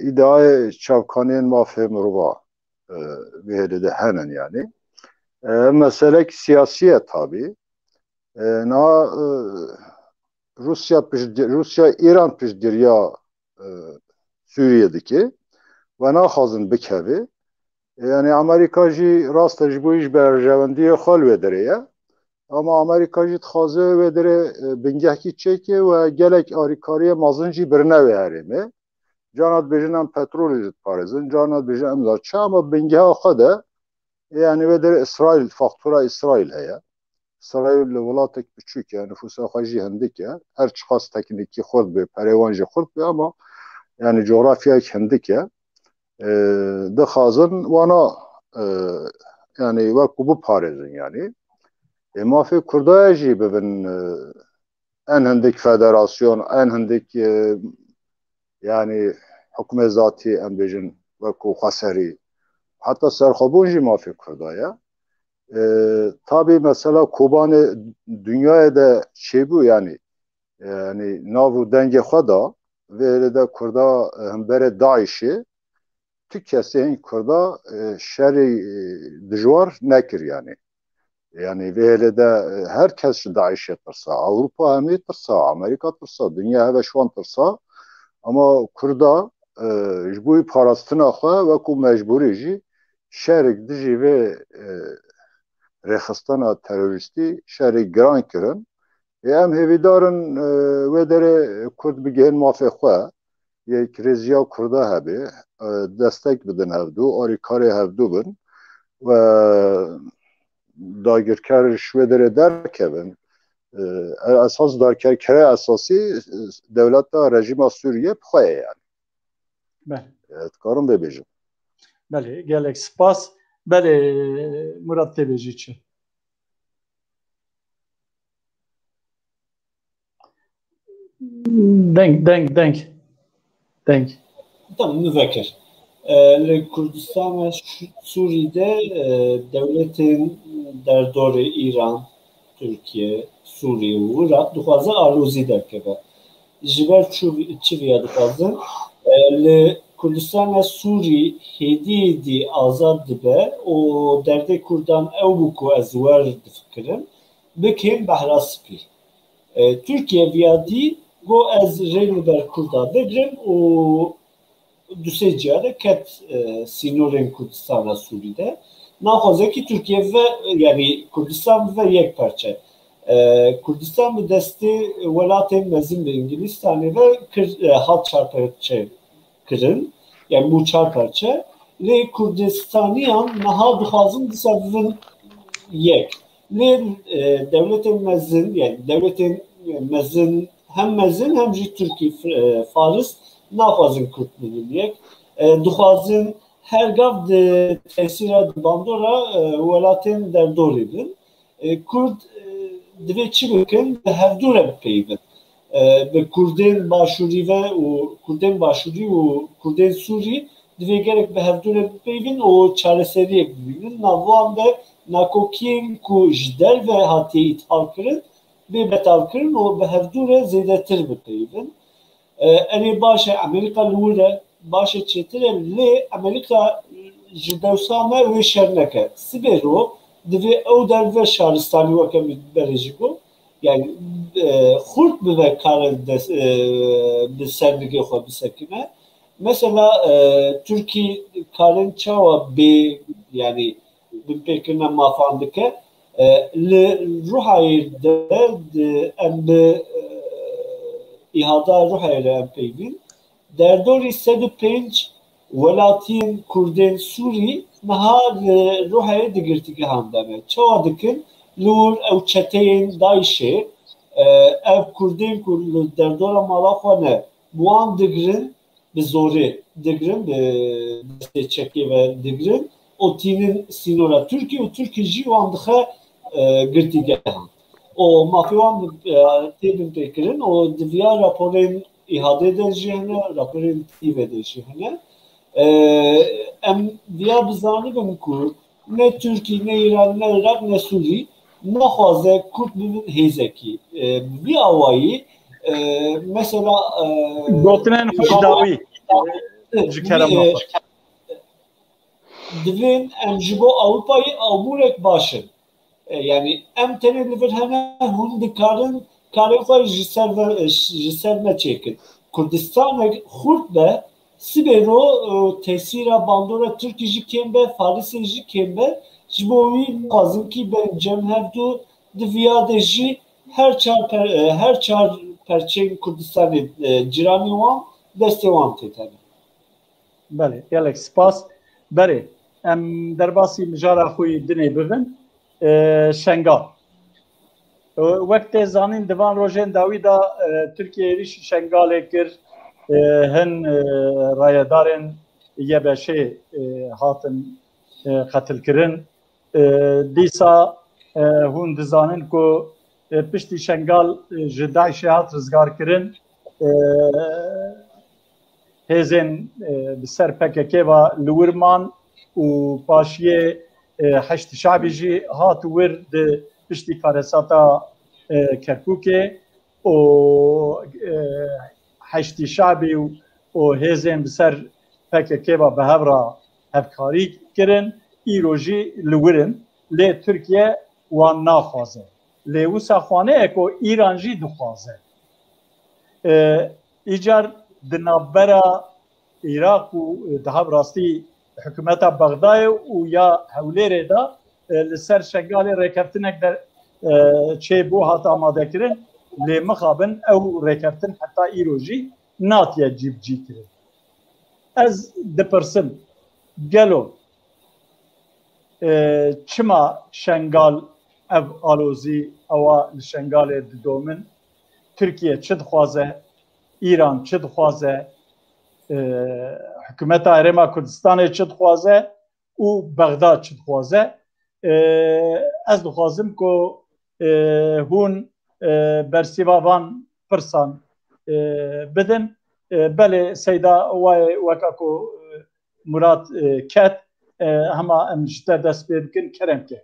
B: İddiaya çavkanên mafê mirova vê de henin yani. Meselek siyasiye tabii. Na Rusya İran piştgiriya Suriye'deki ve naxazin bikevi. Yani Amerika jî rast ji bu iş berjevendiye xal vediriye. Ama Amerika jî dixwaze vedire bingehkî çeke ve gelek arîkariye mazin jî birine ve herême. Canat bêjin em petrolê parêzin, canat bêjin em zaçe ama bingeha xwe de yani vedire İsrail, faktura İsrail heye. İsrail welatek biçûk ye, nüfusa xwe jî hindik ye. Her çiqas teknîkî xurt be, perêwan jî xurt be ama yani coğrafyayek hindik ye. Dixwazin wana yani wekû biparêzin yani. Mafê Kurdaya jî bibin en hindik federasyon, en hindik yani hukûmet zatî em bêjin wekû Xweserî. Hatta serxwebûn jî mafê Kurdaya. Tabii mesela Kobanê dünyaya da çêbû yani nav dengê xwe da vê de Kurda himbere Daişê tu kesên Kurda şerê dijwar nekir yani. Yani vê de herkes Daişê tirsa, Avrupa hemê tirsa, Amerika tirsa, dünya heve şwan tirsa ama Kurda ji bo parastina xwe wekû mecburî jî şerek dijî vê rêxistana terorîstî şerê giran kirin. Em hêvîdarin wê derê Kurd bigihên mafê xwe yek rêziya Kurda hebe destek bidin hevdû, arîkarê hevdû bin ve dagirker ji wê derê derkevin. Esas dagirkera esasî devleta rejima Sûriye xwe ye yani. Dikarim bêbêjim.
A: Belê, gelek spas. Belê Murat tebêjî çi? Denk.
C: Tamam, müvekkir. Kurdistan ve Suriye'de devletin derdorê İran, Türkiye, Suriye û Irak dixwaze arozî derkeve. Ji ber çi vêya dixwazin li Kurdistan ve Suriye hêdî azad dibe û derdê Kurdan ew bû ku ez wer difikirim bikin behra spî. Türkiye vêya go ez rê li ber Kurda bigirim û dusê ciyare ket sînorên Kurdistan ve Suriye'de. Naxwaze ki Türkiye ve yani Kurdistan ve yek parça. Kurdistan bi destê welatên mezin li Ingilistanê ve hat çar parça kirin. Yani bu çar parça. Lê Kurdistaniyan niha dixwazin disevin yek. Lê devletên mezin yani devletên mezin hem jî Türkiye Faris naxwazin Kurd bibin yek. Dixwazin her gav di tesîra bandora welatên derdorê bin. Kurd divê çi bikin bi hevdû re bipeyivin. Bi Kurdên Başûrî ve Kurdên Başûrî û Kurdên Sûrî divê gelek bi hevdû re bipeyivin û çareseriyek bibînin. Navwan de nakokiyên ku ji derve hatiye îthal kirin bê betal kirin û bi hevdû re zêdetir bipeyivin. Erê baş e Amerîka li wir e, baş e çêtir e lê Amerîka ji dewsa me wê şer neke. Sibê ro divê ew derve şaristanî weke berê jî got yani xurt bibe kare bi serdikê xwe bisekine. Mesela Türkiye karên çawa bê yani binpêkirina mafan dike li Rûhayê de em bi îhada Rûhayê re em peyvîn derdorî 105 welatiyên Kurdên Sûrî niha ruhayê digirtîgehan de me. Çawa dikin li wir ew çeteyên Daişê ev Kurdên ku li derdora mala xwe ne bi wan digirin bi zorê digirin bi destê çekê ve digirin û tînin sînora Tirkiye û Tirkiye jî wan dixe girtîgehan. O mafê wan tê bimtêkirin û diviya raporên îhadê de jî hene raporên tîvê de jî hene. Em diya bizanibin ku ne Tirkiye ne İran ne Irak ne Sûrî naxwaze Kurd bibin hêzekî. Vî awayî mesela
A: gotinên xweşdawî ji kerema
C: divên em ji bo Ewropayê amûrek başin. Yani em tenê li vir hene hûn dikarin karê xwe ji ser neçêkin. Kurdistanek Xurt be sibê ro tesîra bandora Tirkî jî kêm be, Farisê jî kêm be. Ji bo wî dixwazim kî bên cem hevdû di vîya de jî her çar perçeyên Kurdistanê cîranî wan destê wan tê tene.
A: Belê, gelek spas. Berê, em derbasî mijara xwe dinê bibin. Şengal. Wek tê zanîn divan rojên dawî da Tirkiye êrişî Şengalê kir. Hin rayedarên Yebeşê hatin qetilkirin. Dîsa hûn dizanin ku piştî Şengal ji Daişê hat rizgarkirin. Hêzên bi ser PKK ve li wir man û paşiyê heştî şabî jî hat wir di piştî karesata Kerkûkê û heştî şabî û hêzên bi ser PKK ve bi hev re hevkarî kirin. Îro jî li wir in lê Tirkiye wan naxwaze. Lê wisa xwaneyek û Îran jî dixwaze. Îcar di navbera Iraq û di hev rastî hikûmeta Bexdayê û ya Hewlêrê de li ser Şengalê rêkeftinek de çêbû hat amadekirin. Lê mixabin ew rêkeftin heta îro jî natiye cîbcî kirin. Ez dipirsim gelo çima Şengal ev alozî ewa li Şengalê didomin Tirkiye çi dixwaze, İran çi dixwaze, hikûmeta Herêma Kurdistanê çi dixwaze û Bexda çi dixwaze. Ez dixwazim ku hûn bersîva van pirsan bidin. Belê seyda weka ku Murat ket hema em ji te dest pê bikin keremke.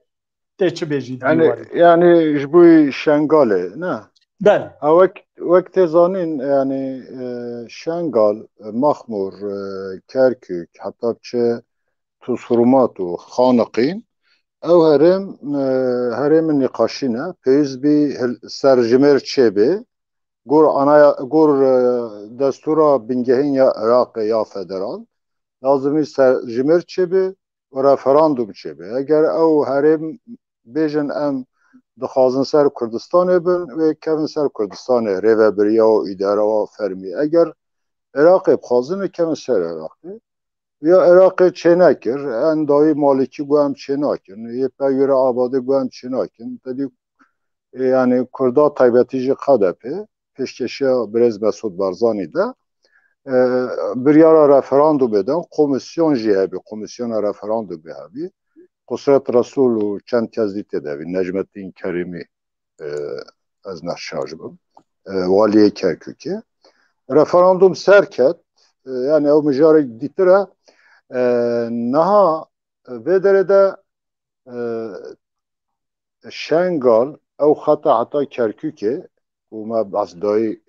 A: Tê çi bêjî?
B: Yani ji bo Şengalê ne?
A: Belê.
B: Wek tê zanîn yani Şengal, Maxmur, Kerkûk heta çi Tuzhurmat û Xaniqîn ew herêmên nîqaşî ne pêwîst bî ser jimêr çêbê gor destûra bingehîn ya Iraqê ya federal lazimî ser jimêr çêbê û referandum çêbê. Eger ew herêm bêjin em dixwazin ser Kurdistanê bin wê kevin ser Kurdistanê rêveberiya û îdara wa fermî. Eger Iraqê bixwazin kevin ser Iraqê. Ya Iraqê çê nekir, en dawî Malikî got em çê nakin, yê peyvêra Abadê got em çê nakin. Tedî yani Kurda taybetî jî Xedepê pêşkeşiya Birêz Mesûd Barzanî de biryara referandum bêdin, komisyon jî hebî, komisyona referandumê hebî. Kusret Resul û çend kes dî tê de hebî, Necmettin Kerîmî ez nexşaj bim, waliyê Kerkûkê. Referandum serket, yani ew mijarek dîtir e niha vê derê de Şengal ew xeta heta Kerkûkê û me behs dayî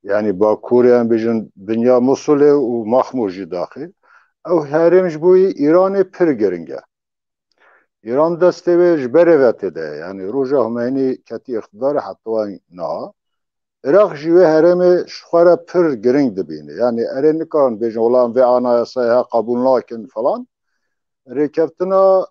B: yani Bakurê em bêjin dinya Musulê û Maxmur jî daxil ew herêm ji bo Îranê pir giring e. Îran destê wê ji berê ve tê de yani roja Hümeyni ketî iqtidarê hetwan niha Iraq jî wê herêmê ji xwe re pir giring dibîne. Yani erê nikarin bêjin wala em vê anayasayê qebûl nakin falan. Rêkeftina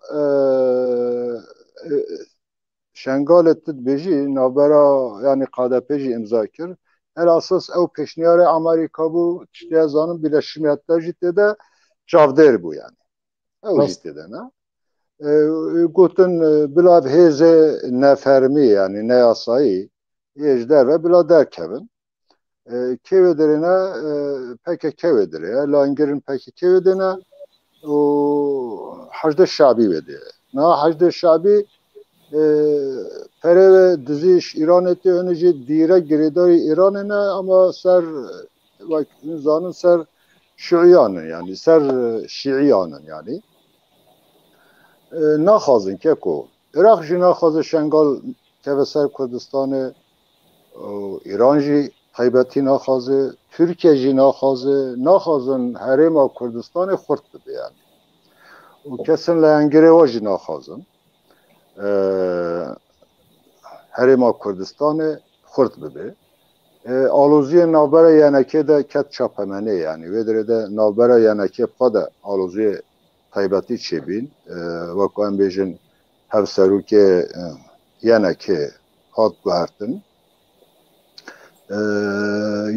B: Şengalê tu dibêjî navbera yani KDP jî imza kir الاساس او پیشنیار امریکا بو چتی زانم Birleşmiş Milletler de çavder bu yani. O ciddi ne? Gotun bila heze nefermi yani ne yasayı ejder ve bila derkevin. Kevedirine peki kevedire. Langirin peki kevedine o hacda şabi vedi. Na hacda şabi pere ve diziş İran etti önce dire giridari İran'ına ama ser bak zanın ser Şiiyanın yani ser Şiiyanın yani naxazın ki ko Irak jî naxazı Şengal keveser Kurdistan'ı İran jî taybeti naxazı Türkiye jî naxazın herema Kurdistan'ı xurt bibi yani o kesin lengire jî naxazın herema Kurdistan'ı xurt bibi Aluziye navbera yaneke de ket çapemene yani ve de navbera yaneke pada aluziye taybeti çebin vaku em bejin hevseruke yaneke hat guhertin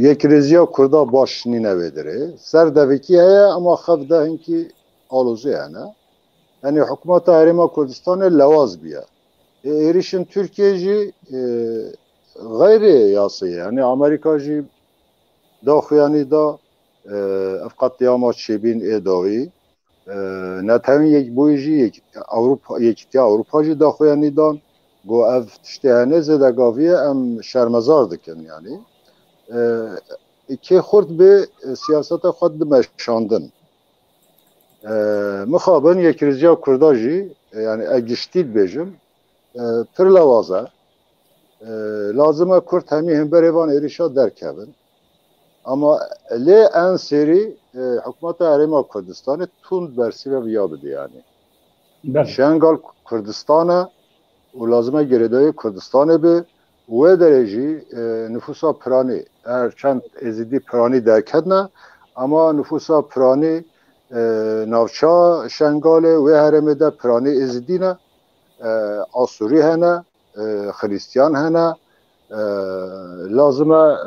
B: yek reziya kurda baş nine vedire ser deveki heye ama xevde hinki aluziye yani hükümeta herema Kurdistan'ı levaz biya erişin Türkiye'ci gayri yası yani Amerikacı daxuyani da efqatiyama çebin edavi netevin yek boyuji yek Avrupa yekti Avrupacı daxuyani dan bu ev tiştehane zedagaviye em şermezar dikin yani ki xurt bi siyasete xud meşandın mixabın yekrizya kurdajı yani egiştid bejim pir levaza lazıma Kürt hemi hemberevan erişa derkevin ama le en seri hükümeta herema Kurdistan'ı tund bersive biyabidi yani. Şengal Kurdistan'a o lazıma geredayı Kurdistan'ı bi ve dereci nüfusa prani erçend ezidi prani derkedne ama nüfusa prani navça Şengal'e ve heremede prani ezidine Asuri hene Hristiyan hene lazıma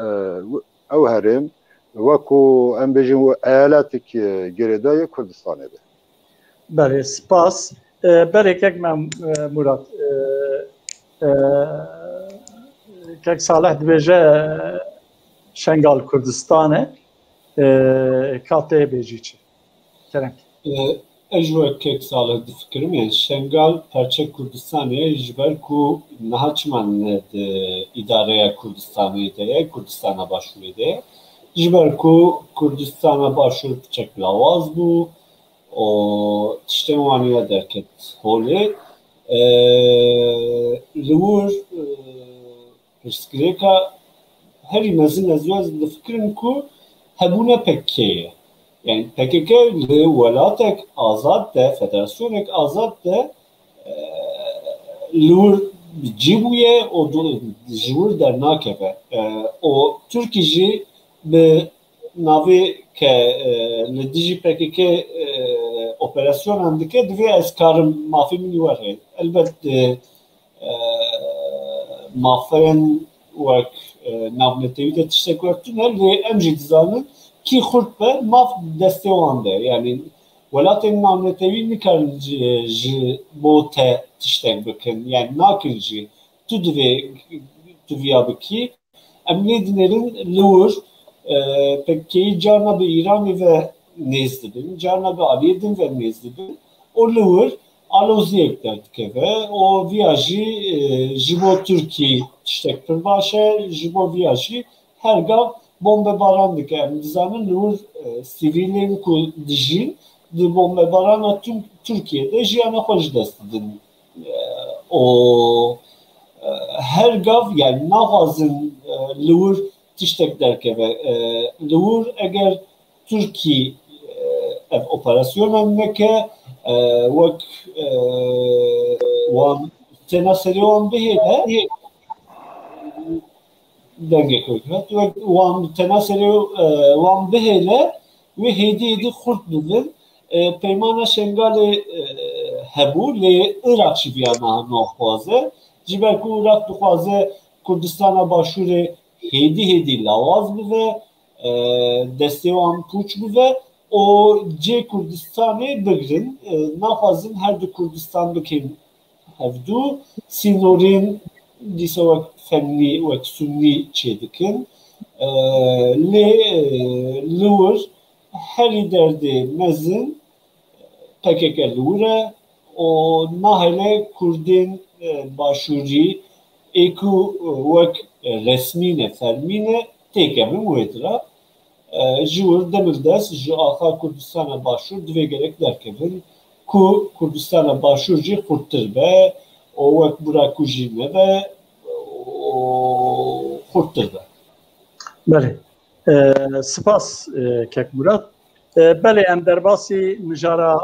B: ev herim veku em bejin eyaletik geredayı Kurdistan'ı be.
A: Bale, spas. Berekek men Murat. Kek Salih dibêje Şengal Kurdistan'ı kateye bêjî. Kerem.
C: Ejwe kek Salih difikirim yani Şengal Perçek Kurdistan'ı jiber ku nahaçman idareye Kurdistan'a başvuruyor. Jiber ku Kurdistan'a başvurup çek lavaz bu o tiştemaniye derket holi lur pirskreka her mezin azvaz difikirim ku hebune pekkeye yani PKK velatek azad de federasyonek azad de lur cibuye o cibur der nakebe o Türkiye be navi ke nediji PKK operasyon andike dve eskarım mafimi var elbette mafen vak navnetevi tişteküktün ve emcidizanın ki xurt be maf destevan de yani velatên navnetevî nikarin ji bo te tiştek bikin yani nakin jî tu divêya bikî em lê dinerin li wir PKK'yê carna bi Îranê ve nêz dibin carna bi Aliyê din ve nêz dibin o li wir aloziyek derdikeve o vîya jî ji bo Tirkiye tiştek pir baş e ji bo vîya jî her gav bombebaran dike em dizanin nur sivilên ku dijîn di bombebarana tüm Türkiye'de jiyana xwe ji dest didin o her gav yani naxwazin li wir tiştek derkeve li wir eger Türkiye ev operasyona neke wek wan tena serê wan bihêle denge koymak ve wan tenaseri wan behele ve hedi xurt bidin peymana Şengalê hebû lê Iraq jî viyana naxwaze ji ber ku Iraq dixwaze Kurdistan'a başûrê hêdî lawaz bibe destê wan pûç bibe o cê Kurdistanê bigirin naxwazin her du Kurdistan bikin hevdû sînorên dîsa wek fennî wek sunnî çê dikin lê li wir herî derdê mezin PKK li wir e û nahêle Kurdên başûrî ê ku wek resmî ne fermî ne têkevin wê tira ji wir demildest ji axa Kurdistana Başûr divê gelek derkevin ku Kurdistana Başûr jî xurttir be û wek bira ku jî nebe û xurttir be.
A: Belê. Spas Kek Murat. Belê em derbasî mijara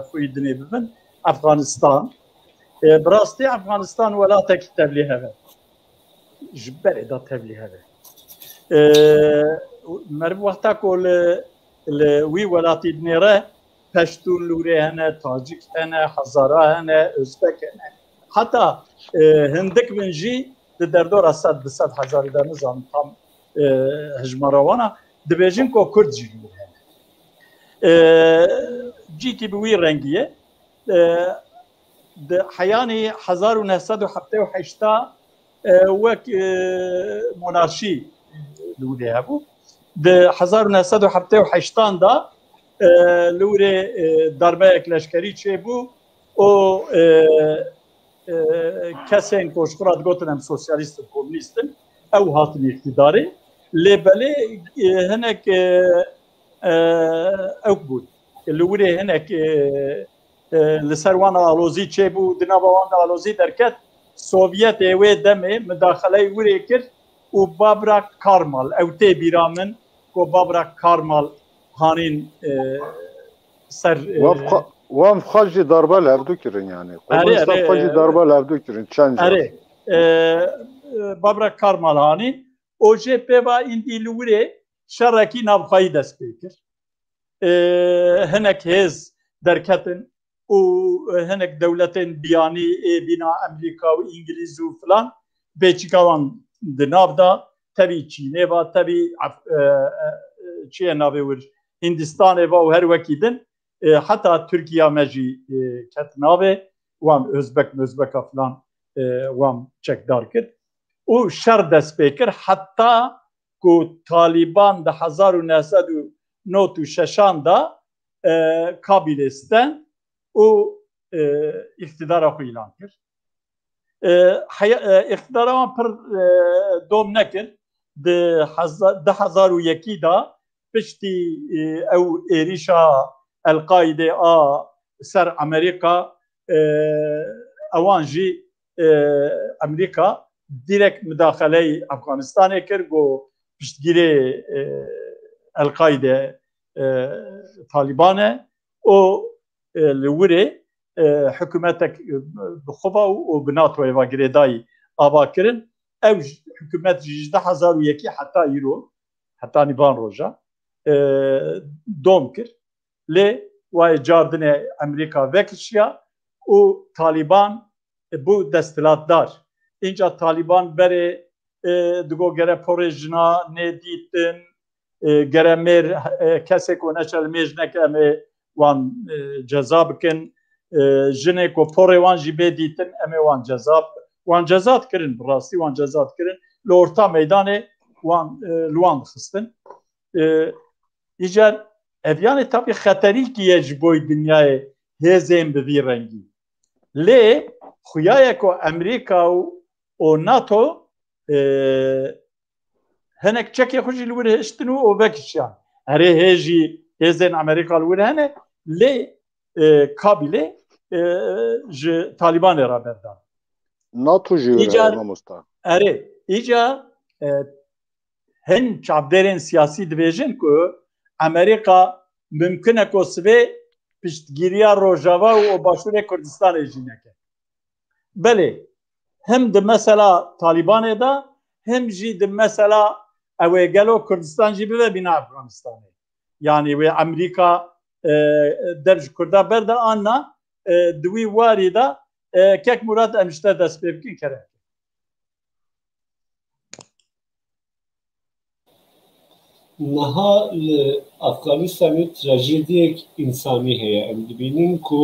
A: xwî dinê bibin Efganistan. Bi rastî Efganistan welatekî tevlî hebe. Ji berê da tevlî hebe. Meriv wexta ku li wî welatî dinê re Peştûn lûrê hene, Tacik hene, Hezara hene, Özbek hene. Heta hindik bin jî di derdora 100-200 hezarî de nizanim tam hejmara wana dibêjin ku Kurd jî lûr hene. Cîkî bi wî rengî ye di heyanî 1978 wek monarşî lûrê hebû. Di 1978 da lûrê darbeyek leşkerî çêbû û kesên koşxura digotin em sosyalîstin komünîstin ew hatin îktidarê lê belê hinek ew bûn li wirê hinek li ser wan alozî çêbû di nava wan de alozî derket Sovyetê wê demê midaxeleyê wirê kir û Babra Karmal ew tê bîra min ku Babra Karmal hanîn ser
B: wan xwe jî darbe levdû kirin yani. Komûnistan xwe jî darbe levdû kirin çend car.
A: Babra Karmal hanîn o jê pêva îndî li wirê şerekî navxwayî dest pê kir. Hinek hêz derketin û hinek dewletên biyanî bîna Emerîka û İngilîz û filan pêçîka wan di nav da tevî Çînê va tevî çiye navê wir Hindistanê va û her wekî din heta Tirkiya me jî ket navê wan Özbeka filan wan çekdar kir û şer dest pê kir heta ku Taliban di 1996 da Kabilê stem û îktidara xwe îlan kir. İktidara wan pir dom nekir. Di 2001 da piştî ew êrîşa El-Qaîdê a ser Amerîka ewan jî Amerîka direkt müdaxeleyê Efganistanê kir got piştgirê El-Qaîdê Taliban e û li wirê hikûmetek bixwe û bi NATOyê ve girêdayî ava kirin ew hikûmet jî 2001 heta îro heta nîvan roja dom kir lê wayê cardinê Emerîka vekişiya û Taliban bû desthilatdar. Înca Taliban berê digo gere porê jina nêdîtin gere mêr kesek ku neçe li mêj neke em ê wan ceza bikin jinê ku porê wan jî bê dîtin em ê wan ceza dikirin bi rastî wan ceza dikirin li orta meydanê wan li wan dixistin. Îcar evyanê tabii xeterîkî ye ji bo dinyayê hêzên bi vî rengî. Lê xuyaye ku Emerîka û NATO hinek çekê xwe jî li wir hiştin û o vekişiyan. Herê hêjî hêzên Amerîka li wir hene lê Kabilê ji Talibanê re berdan.
B: NATO jî mamosta.
A: Erê îca hin çavderên siyasî dibêjin ku Amerîka mümkün e ku sivê piştgiriya Rojava û Başûrê Kurdistanê jî neke. Belê hem di mesela Talibanê da hem jî di mesela ew ê gelo Kurdistan jî bibe bîna Efganistanê. Yani wê Emerîka der ji Kurda berde anna di wî warî da Kek Murat em ji te dest pê bikin kere.
C: نها افغانستان تراژدیک انسانی هەیە ئەم دبینن کو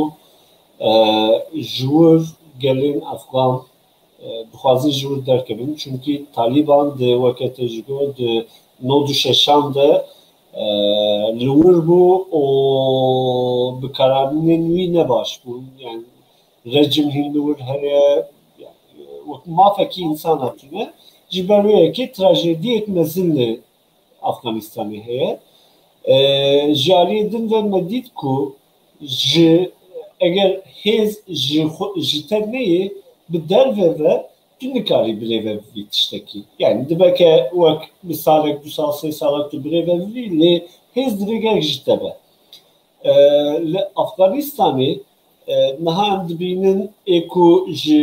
C: جور gelên Afgan dixwazin ji wir derkevin çünkü Taliban di weke tejgo di nod û şeşan de li wir bû û bikaranînên wî ne baş bûn yani rejim hîn li wir heye mafekî insan hatine ji ber wê yekê trajediyek mezin li Afganistanê heye ji aliyê din ve me dît ku ji eger hêz ji te neyê bi derve ve tu nikarî birêve bivî tiştekî yani dibeke wek bir salek du sal sê salek tu birêve bivî lê hêz divê gelek ji te be li Afganistanê niha em dibînin ê ku ji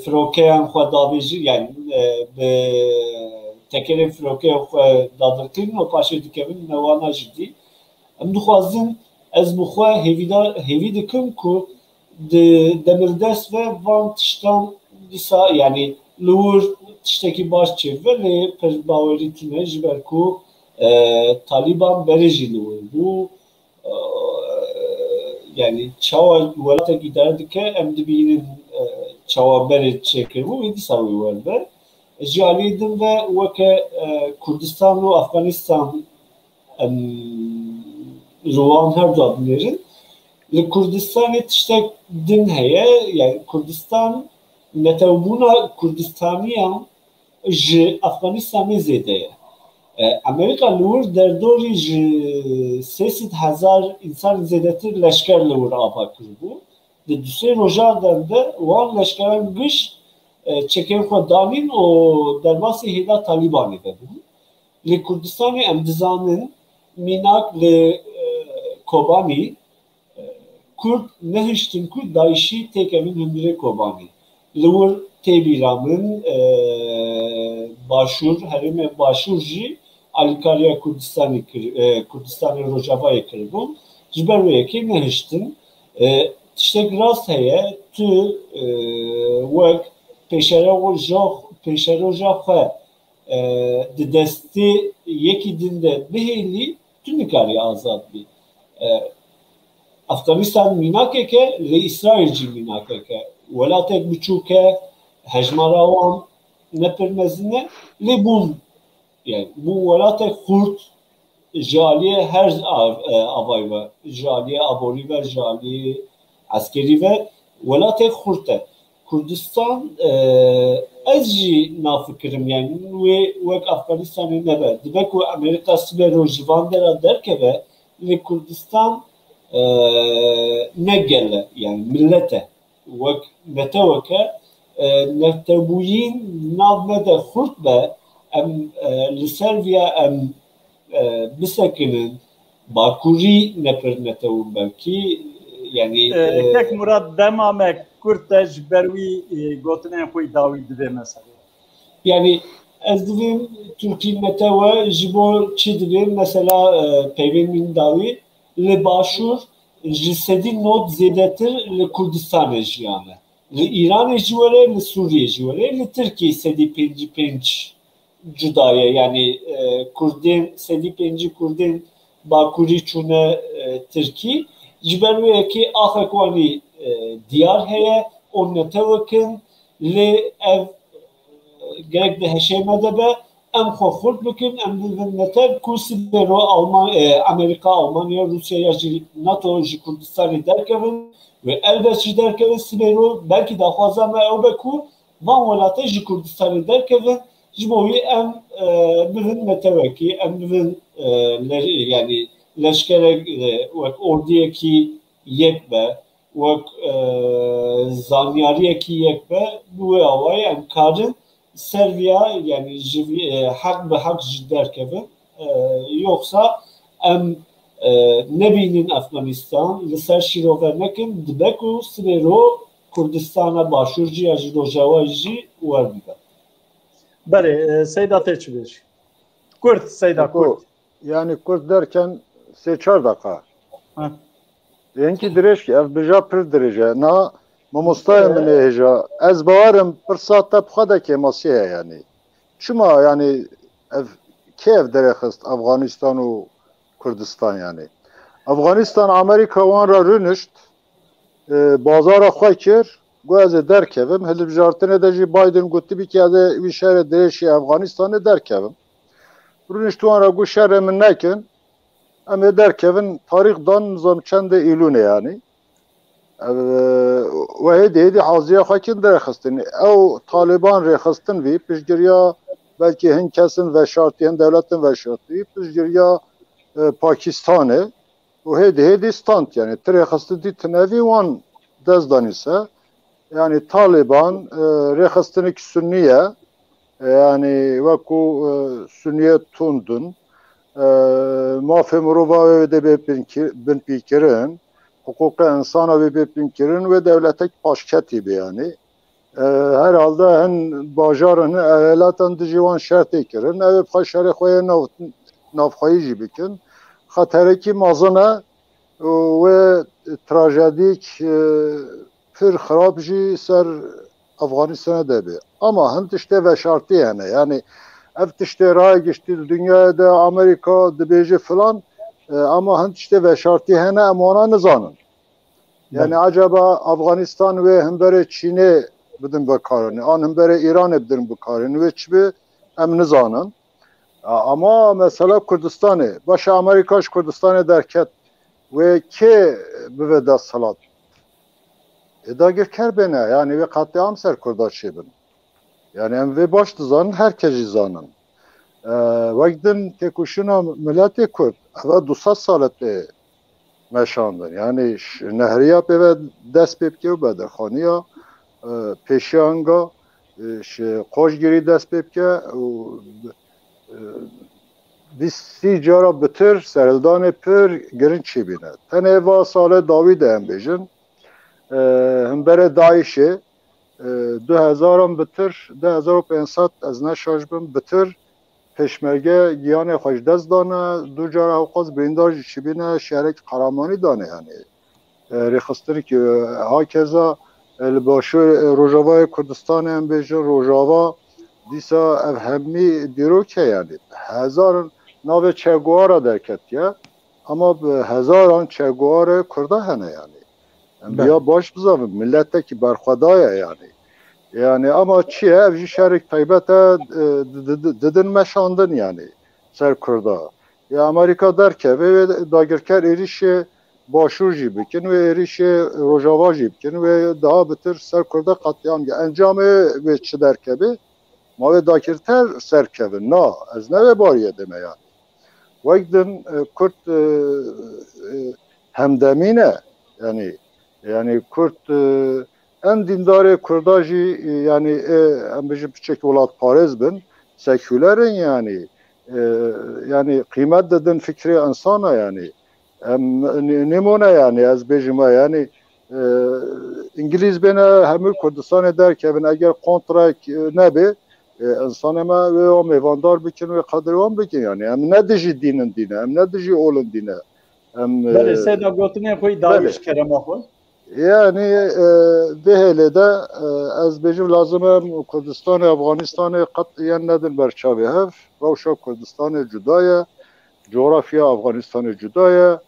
C: firokeyan xwe dabêjî yani bi tekerên firokeyan xwe dadirkirin û paşê dikevin newana jidî em dixwazin ez bi xwe hêvî dikim ku di demirdest ve van tiştan dîsa yani li wir tiştekî baş çêve lê pir bawerî tune ji ber ku Taliban berê jî li wir bû yani çawa welatekî derdike em dibînin çawa berê çêkiribû wê dîsa wê werbe ji aliyê din ve weke Kurdistan û Afganistan Ruan her du binêrin li Kurdistanê tiştek din heye yani Kurdistan netewbûna Kurdistaniyan ji Afganistanê zêde ye Amerika li wir derdorî ji 300,000 însan zêdetir leşker li wir ava kiribû di dusê rojan de wan leşkeran giş çekên xwe danîn û derbasî hêda Talîbanê de bûn li Kurdistanê em dizanin mînak li Kobanî Kurd nehiştin ku Daişî têkevin hundirê Kobanî li wir tê bîramin başûr herêmê başûr jî alîkariya Kurdistanê Rojavayê kiribûn ji ber wê yekê nehiştin tiştek rast heye tu wek pêşeroja xwe di destê yekî din de bihêlî tu nikarî azad bî Afganistan mînakek e lê İsraîl jî mînakek e welatek biçûk e hejmara wan nepir mezin e lê bûn yani bû welatek xurt ji aliyê her avay ve ji aliyê aborî ve ji aliyê askerî ve welatek xurt e Kurdistan ez jî nafikirim yani wê wek Afganistanê nebe dibe ku Amerîka sibero ji van dera derkeve lê Kurdistan ne gele yani millete wek neteweke netebûyîn nav me de xurt be em li ser vîya em bisekinin bakurî nepir netewûn belkî yani
A: tek Murat dema me Kurd te ji ber wî gotinên xwe dawî dibe mesela
C: yani ez divêm Tirkî netewe ji bo çi divêm mesela peyvên min dawî li başûr ji sedî nod zêdetir li Kurdistanê jiyane li İranê jî were li Sûriyê jî were li Tirkiyê sedî pêncî pênc cuda ye yani Kurdên sedî pêncî Kurdên bakurî çûne Tirkî ji ber wê yekê axek wanî diyar heye û netewekin lê ev gerek de heşême de be em xwe xurt bikin em bibin netev ku sibêro Amerîka Almanya Rusyaya jî NATO ji Kurdistanê derkevin ve elbet jî derkevin sibêro belkî daxwaza me ew be ku van welatê ji Kurdistanê derkevin ji bo wî em bibin netewekî em bibin yani leşkerek wek ordiyekî yek be wek zanyariyekî yek be bi wê awayê em karin Serviya yani hak bi hak ji derkevin yoksa em nebînin Afganistan li ser şîrove nekin dibe ku sibêro Kurdistana başûr jî ya ji Rojava jî werbibe
A: Belê Seyda tê çi bêjî Kurd Seyda Kurd
B: yani Kurd derken 3-4 dakika Yenki dirêj ki ev bija pir dirêj e na mamostaya min ê hêja ez bawerim pir sat te bixwe de kêmasî ye yani çima yani ev کیف درخست افغانستان و کردستان یعنی افغانستان امریکا وان را رونشت بازار خواه کر گو از درکوم هلی بجارتنه ده جی بایدن گوتی بی که از وی شهر درشی افغانستان درکوم رونشت وان را گو شهر من نکن اما درکوم تاریخ دان نظام چند ایلونه یعنی و هیدی حاضیه خواه کن درخستن او طالبان رخستن وی پشگریا belki hin kesin ve şartiyen devletin ve şartı pişgiriya Pakistan'ı o hedi stand yani terexastı di tenevi wan dezdan ise yani Taliban rexastını ki Sünniye yani vaku Sünniye tundun mafem ruva ve de bin pikirin hukuka insana ve bin pikirin ve devletek paşketi yani herhalde hen bajarın elatın dijivan şerti kirin ev xaşere xoye navxayı jibikin xatereki mazına ve trajedik pir xarab ji ser Afganistan'a debi ama hın tişte ve şartı yani ev tişte raya geçti dünyada Amerika dibeci falan ama hın tişte ve şartı hene emana nizanın yani acaba Afganistan ve hembere Çin'e بدن بکارن آن هم برای ایران بدن بکارن و چی به ام نزانن اما مثلا کردستانه باشه امریکاش کردستانه درکت و که به دست سالات اداگر کر بینه yani ve katliam ser kurdaşı bin yani ve baş dizanın herkesi zanın vaktin tekuşuna milleti Kürt ve 200 salatı meşandın yani nehriya ve dest pepke ve bederxaniya پیشانگا خوشگیری دست بکه و بیستی جارا بتر سرلدان پر گرین چی بینه تنه و سال داوید هم بیجن هم بره دایشه 2000 هم بتر 2500 از نشاش بم بتر پشمرگه گیان خوش دست دانه دو جارا اوقاز بریندار چی بینه شهرک قرامانی دانه یعنی ریخستری که ها کذا الباشو روجاوای کردستان هم بیجن روجاوا دیسا افهمی دیروکه یعنی هزار ناو چگوارا درکت یا اما هزاران چگوار کرده هنه یعنی بیا باش بزاویم ملته که برخودایه yani ama çiye evci şerik taybete dedin meşandın yani ser kurda ya Amerika derke ve dagirker erişi başur jibikin ve erişi rojava jibikin ve daha bitir ser kurda katliam encamı ve çi derkebi ma ve dagirter serkevin na ez ne ve bariye deme yani vaktin Kürt hemdemine yani Kürt en dindar Kurdajı yani em bizim küçük olat Paris bin sekülerin yani kıymet dedin fikri insana yani nemone yani az bejima yani İngiliz bana hemir Kurdistan eder ki ben eğer kontrak ne be insan ama ve o mevandar bikin ve kadroan bikin yani hem ne dici dinin dine hem ne dici olun dine
A: böyle seda gotine koy daviş kerem oku
B: yani vehele de az bejim lazım Kurdistan Afganistan katiyen nedin berçavi hev Ravşa Kurdistan cudaya coğrafya Afganistan cudaya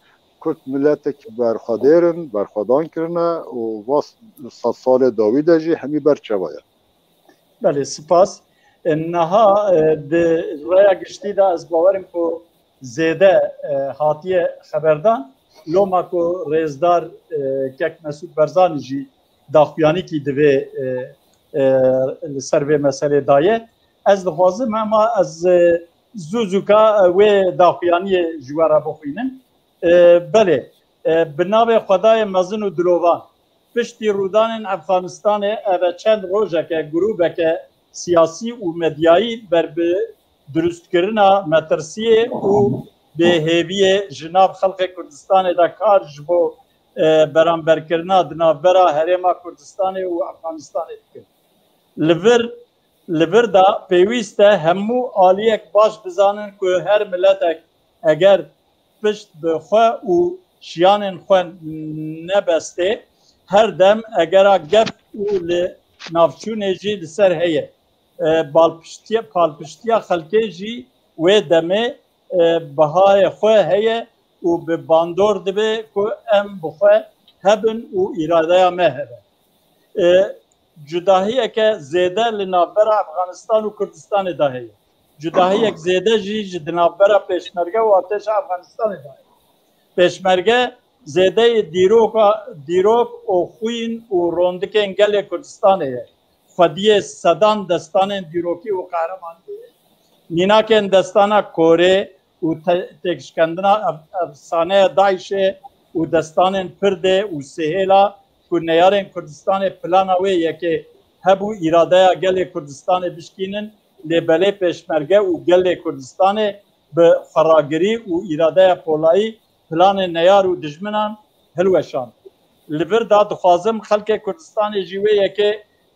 B: Kürt milletek berxadan kirine o vas 100 sal Davideci hemi berçavaya.
A: Bale spas enha de raya geçti de az bavarım ko zede hatiye haberdan loma ko rezdar kek Mesut Barzani ji daxuyani ki dve serve mesele daye az dixwazim ama az zuzuka ve daxuyani jwara bixwînin bale binavê xwedayê mezin û dilovan piştî rûdanên Efxanistanê ev çend rojeke grûbeke siyasî û medyayî ber bi durustkirina metirsiyê û bêhêviyê ji nav xelkê Kurdistanê de kar ji bo beramberkirina di navbera Herêma Kurdistanê û Efxanistanê dikin. Li vir da pêwîst e hemû aliyek baş bizanin ku her milletek eger pişt bi xwe û şiyanên xwe nebestê her dem egera gef û li navçûnê jî li ser heye palpiştiya xelkê jî وê demê bihayê xwe heye û bi bandor dibe ku em bi xwe hebin û îradeya me hebe. Cudahiyeke zêde li navbera Efxanistan û Kurdistanê de heye. Cudahiyek zêde jî ji di navbera pêşmerge û artêşa Efxanistanê de heye. Pêşmerge zêdeyê dîrok û xwîn û rondikên gelê Kurdistanê ye. Xwediyê sedan destanên dîrokî û qehremanî ye. Nînakên destana Korê û têkişkendina efsaneya Daişê û destanên Pirdê û Sihêla ku neyarên Kurdistanê plana wê yekê hebû îradeya gelê Kurdistanê bişkînin lêbelê pêşmerge û gelê Kurdistanê bi xeragirî û îradeya polayî planê neyar û dijminan hilweşand. Li vir da dixwazim xelkê Kurdistanê jî wê yekê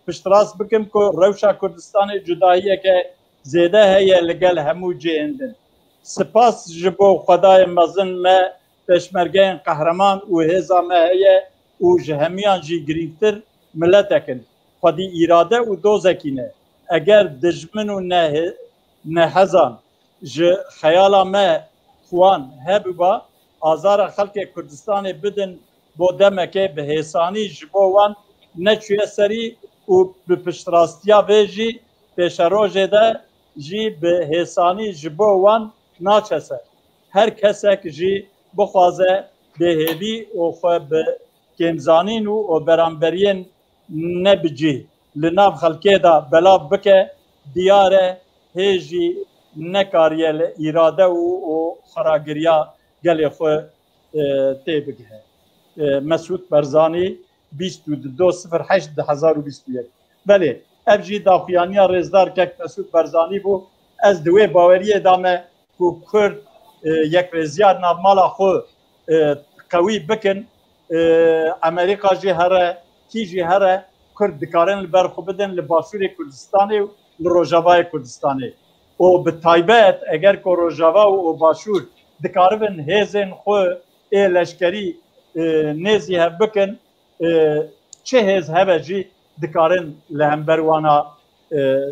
A: piştras bikim ku rewşa Kurdistanê cudahiyeke zêde heye li gel hemû cihên din. Spas ji bo xwedayê mezin me pêşmergeyên qehreman û hêza me heye û ji hemiyan jî girîngtir milletekin. Xwedî îrade û dozekî ne. Eger dijmin û nehezan ji xeyala me xwan hebûba azara xelkê Kurdistanê bidin bo demekê bi hêsanî ji bo wan neçûye serî û bi piştrastiya vê jî pêşerojê de jî bi hêsanî ji bo wan naçe ser. Her kesek jî bixwaze bêhêvî û xwe bi kêmzanîn û beramberiyên nebicî li nav xelkê da belav bike diyar e hê jî nekariye li îrade û xeragiriya gelê xwe tê bigihe. Mesûd Barzanî 22.08.2021 Belê ev jî daxuyaniya rêzdarkek Mesûd Barzanî bû. Ez di wê baweriyê da me ku Kurd yekrêziya navmala xwe qewî bikin Amerîka jî here kî jî here Kurd dikarin li ber xwe bidin li Başûrê Kurdistanê û li Rojavayê Kurdistanê. û bi taybet eger ku Rojava û Başûr dikaribin hêzên xwe ê leşkerî nêzî hev bikin çi hêz hebe jî dikarin li hember wana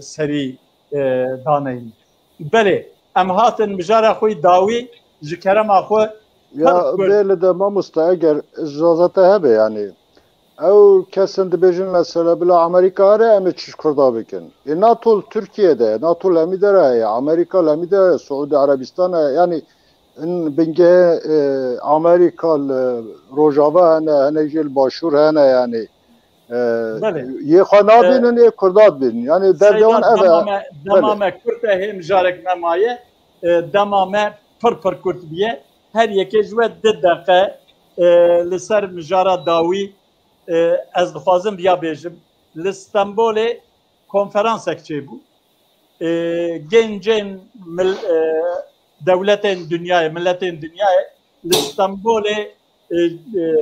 A: serî daneyîn. Belê em hatin mijara xwe dawî ji kerema xwe
B: ya bêle de mamosta eger icazete hebe yani ew kesin dibêjin mesela bila Amerîka re em ê çi Kurda bikin. NATO Türkiye'de, NATO hemî dere heye, Amerîka hemî dere, Suudi Arabistan yani binge Amerika Rojava hene, hene jî Başûr hene yani. Yê xwe nabînin ê Kurda bînin. Yani derdewan ev e.
A: Dema me Kurd e hê mijarek nemaye, dema me pir Kurd biye. Her yekê ji we 2 deqe li ser mijara dawî ez dixwazim ya bêjim. Li Stenbolê konferansek çêbû. Gencên dewletên dünyayê, milletên dünyayê li Stenbolê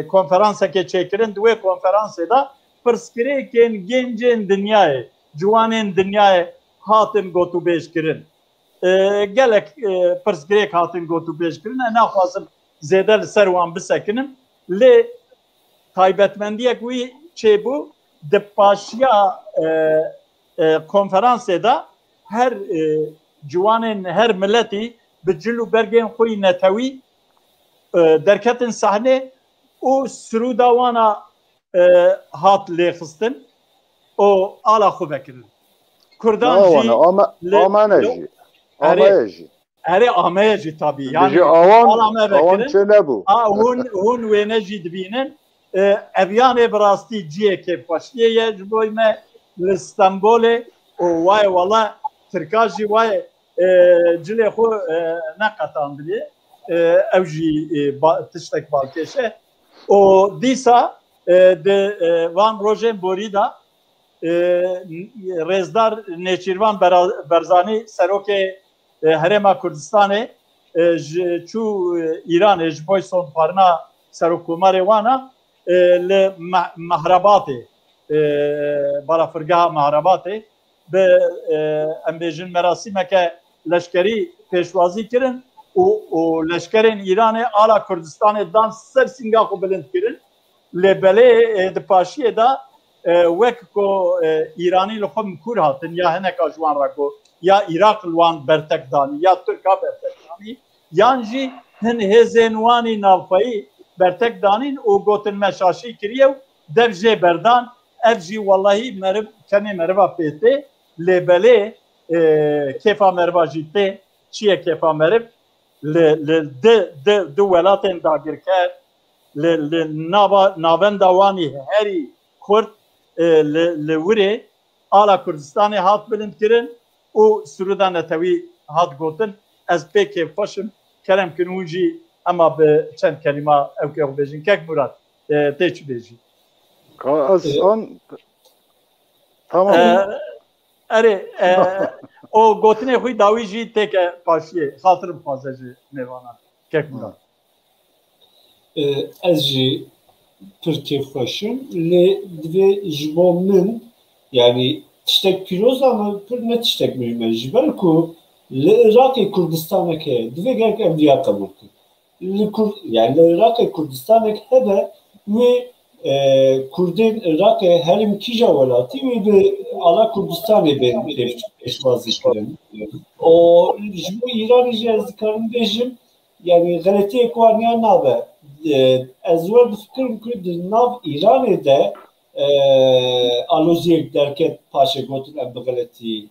A: konferansekê çêkirin. Di wê konferansê da pirsgirêkên gencên dünyayê, ciwanên dünyayê hatin gotûbêjkirin. Gelek pirsgirêk hatin gotûbêjkirin. Naxwazim zêde li ser wan bisekinim. Lê taybetmendiyek wî çêbû di paşiya konferansê da her ciwanên her milletî bi cil û bergên xwe netewî derketin sahnê û sirûda wana hat lêxistin û ala xwe vekirin. Kurdan jî
B: amane jî
A: herê ameye jî tabî yani
B: awan çê nebû
A: hûn wêne jî dibînin evyanê bi rastî ciyekê paştiyê ye ji bo me li Stenbolê û wayê wala Tirka jî wayê cilê xwe neqetandiye ew jî tiştek balkêş e û dîsa di van rojên borî da rêzdar Nêçîrvan Barzanî serokê Herêma Kurdistanê çû Îranê ji bo sonparna serokkomarê wana li Mehrebatê barafirgeha Mehrebatê bi em bêjin merasîmeke leşkerî pêşwazî kirin û leşkerên Îranê ala Kurdistanê dan ser sînga xwe bilind kirin. Lê belê di paşiyê da وەک کۆ ئیرانی لە خۆم کوور هاتن یا هەنێکا جوان ڕاکۆ یا عێراق لوان بەرتەکدانی یا تورکا بەرتەکدانی یان jî hin hêzên wanî navxweyî bertekdanîn û gotin me şaşî kiriye û dev jê berdan ev jî wellahî meriv tenê meriva pêtê lêbelê kêfa meriva jî tê çiye kêfa meriv li du welatên dagirker li navenda wanî herî Kurd li wirê ala Kurdistanê hat bilindkirin û Sûrûda Netewî hat gotin ez pê kêfxweşim kerem kirin hûn jî ema bi çend kelîma ew kê bêjin kek Murat tê çi bêjî erê o gotinê xwî dawî jî têke paşiyê xatirim xwaze ji mêvanan kek Murat
C: ez jî pir kêfxweşim lê divê ji bo min yani tiştek pîroz ama pir ne tiştek mirîme ji ber ku li Iraqê Kurdistanek heye divê gelek ev diya qebûl kir yani li Iraqê Kurdistanek hebe wê Kurdên Iraqê herîm kîja welatî wê bi ala Kurdistanê bên pêşwazî kirin o ji bo Îranê jî ez dikarim bêjim yani xeletiyek waniya nabe ez wê difikirim ku di nav Îranê de aloziyek derket paşê gotin em bi xeletî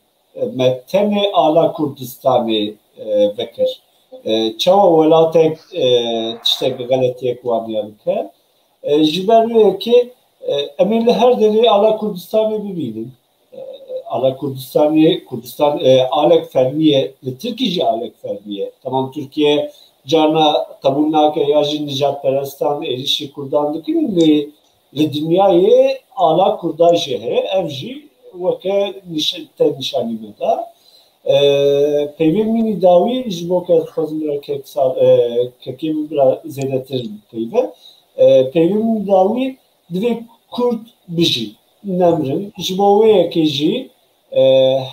C: me tenê ala Kurdistanê vekir çawa welatek tiştek xeletiyek waniya bike ji ber wê yekê em ê li her derê ala Kurdistanê bibînin ala Kurdistanê Kurdistan alek fermiye li Tirkî jî alek fermiye tamam Türkiye carna qebûl nake ya jî nijadperestan êrişî Kurdan dikin lê li dinyayê ala Kurda jî heye ev jî weke te nîşanî me da peyvên min dawî ji bo ke dixwazim bira kekê min bira zêdetir peyve peyvên min dawî divê Kurd bijî nemrin ji bo wê yekê jî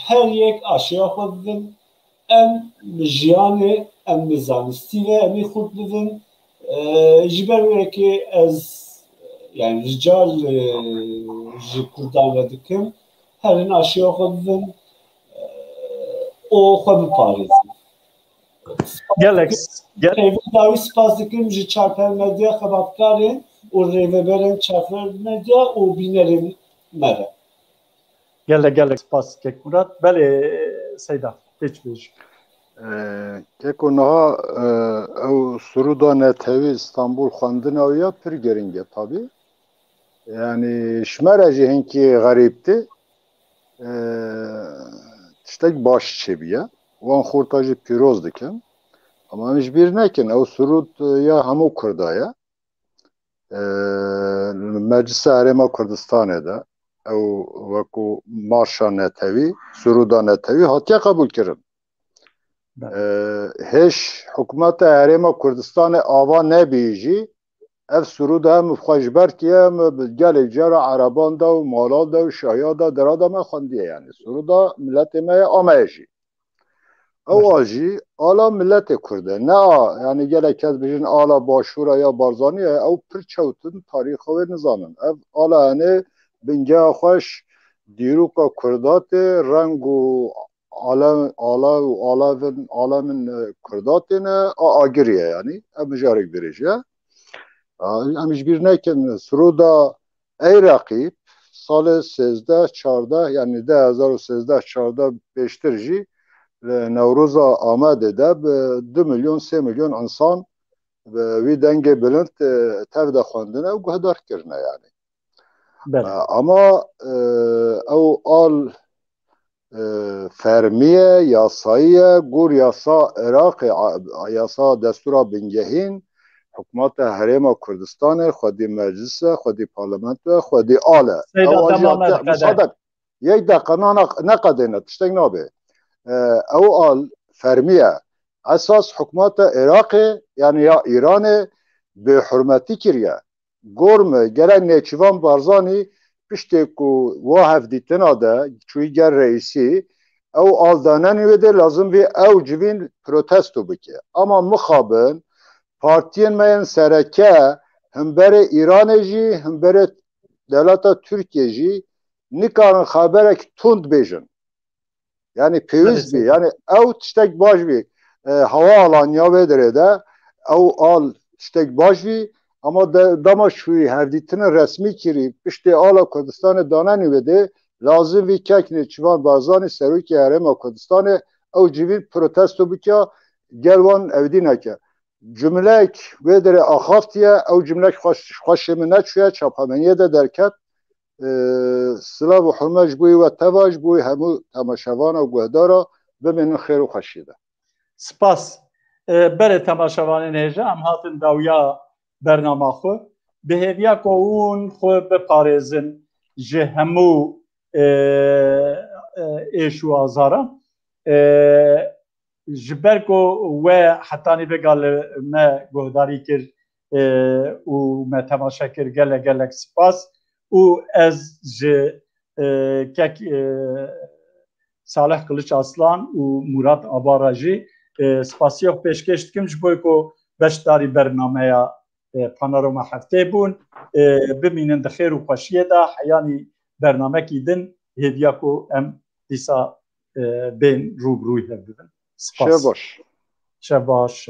C: her yek aşiya xwe bibin em bi jiyanê em bi zanistî ve em ê xurt bibin ji ber wê yekê ez yani rical ji Kurdan ve dikim herin aşiya xwe bibin o xwe biparêzin
A: gelek
C: peyvê dawî spas dikim ji çarpel medya xebatkarên û rêveberên çarpel medya û bînerên me re
A: gelek spas kek Murat belê Seyda tê çi bêjî
B: Keko niha ew Sûrûda Netewî İstanbul xwendina wî ya pir giring e tabii. Yani ji me re jî hinkî xerîbtî tiştek baş çêbiye. Wan xurta jî pîroz dikin. Ama em ji bîr nekin ew Sûrûd ya hemû Kurda ye. Meclisa Herêma Kurdistanê de ew wekû Marşa Netewî Sûrûda Netewî hatiye qebûl kirin. Heş hikûmeta Herêma Kurdistanê ava nebî jî ev Sûrûda em xweşberkiye em gelek cara Ereban da û Malal da û Şaya da dera da me xwendiye yani Sûrûda milletê me ye Ameye jî ew a jî ala milletê Kurd e ne a yani gelek kes bijin ala Başûra ya Barzanî ye ew pir çewtin tarîxa wê nizanin ev ala henê bingeha xweş dîroka Kurdatê reng û alemên Kurdatê ne a agiriye yani ev mijarek dirêje em ji bîr nekin Sûrûda Eyraqî salê 13-14 yani 2013-14 pêştir jî Newroza Amedê de bi 2 milyon 3 milyon insan bi wî dengê bilind tev de xwendine û guhdar kirine yani ama ew al fermiye yasayî gur yasa Iraqê yasa destûra bingehîn hikûmeta Herêma Kurdistanê xwedî meclise xwedî parlamentoye xwedî ale yek deqa neqedêne tiştek nabe ew al fermiye esas hikûmeta Iraqê yani ya Îranê bi hurmetî kiriye gor me gerek Nêçîvan Barzanî piştê ku wa hevdîtina de çûyî ger reîsî ew aldanenê wê de lazim bê ew civîn protesto bike ama mixabin partiyên me yên sereke him berê Îranê jî him berê devleta Türkiye jî nikarin xeberek tund bêjin. Yani pêwîst bî, yani ew tiştek baş bî. Hava alaniya vê derê de ew al tiştek baş bî, ama dema şûyî hevdîtina resmî kirî piştê ala Kurdistanê danenî vedê lazim vî keknê Çivan Barzanî Serokê Herêma Kurdistanê ew civîn protesto bike gel wan evdî neke. Cümlek vê derê axaftiye ew cümlek xweşê min neçûye çapemeniyê de derket. Silav û hurme ji bo wê teva ji bo hemû temaşevana guhdara bimînin xêr û xweşî de.
A: Spas. Berê temaşevanên hêja em hatin dawiya bernama xwe. Bi hêviya ku hûn xwe biparêzin ji hemû êş û azaran. Ji ber ku we hetanî vêga li me guhdarî kir û me temaşe kir gelek gelek spas. û ez ji kek Salih Kılıç Aslan û Murat Abara jî spasiya pêşkêş dikim ji bo ku beşdarî bernameya panorama heftê bûn. Bimînin di xêr û xweşiyê de heyanî bernamekî din hêviya ku em dîsa bên rûbirûyê hev bibin.
B: Şev baş.
A: Şev baş.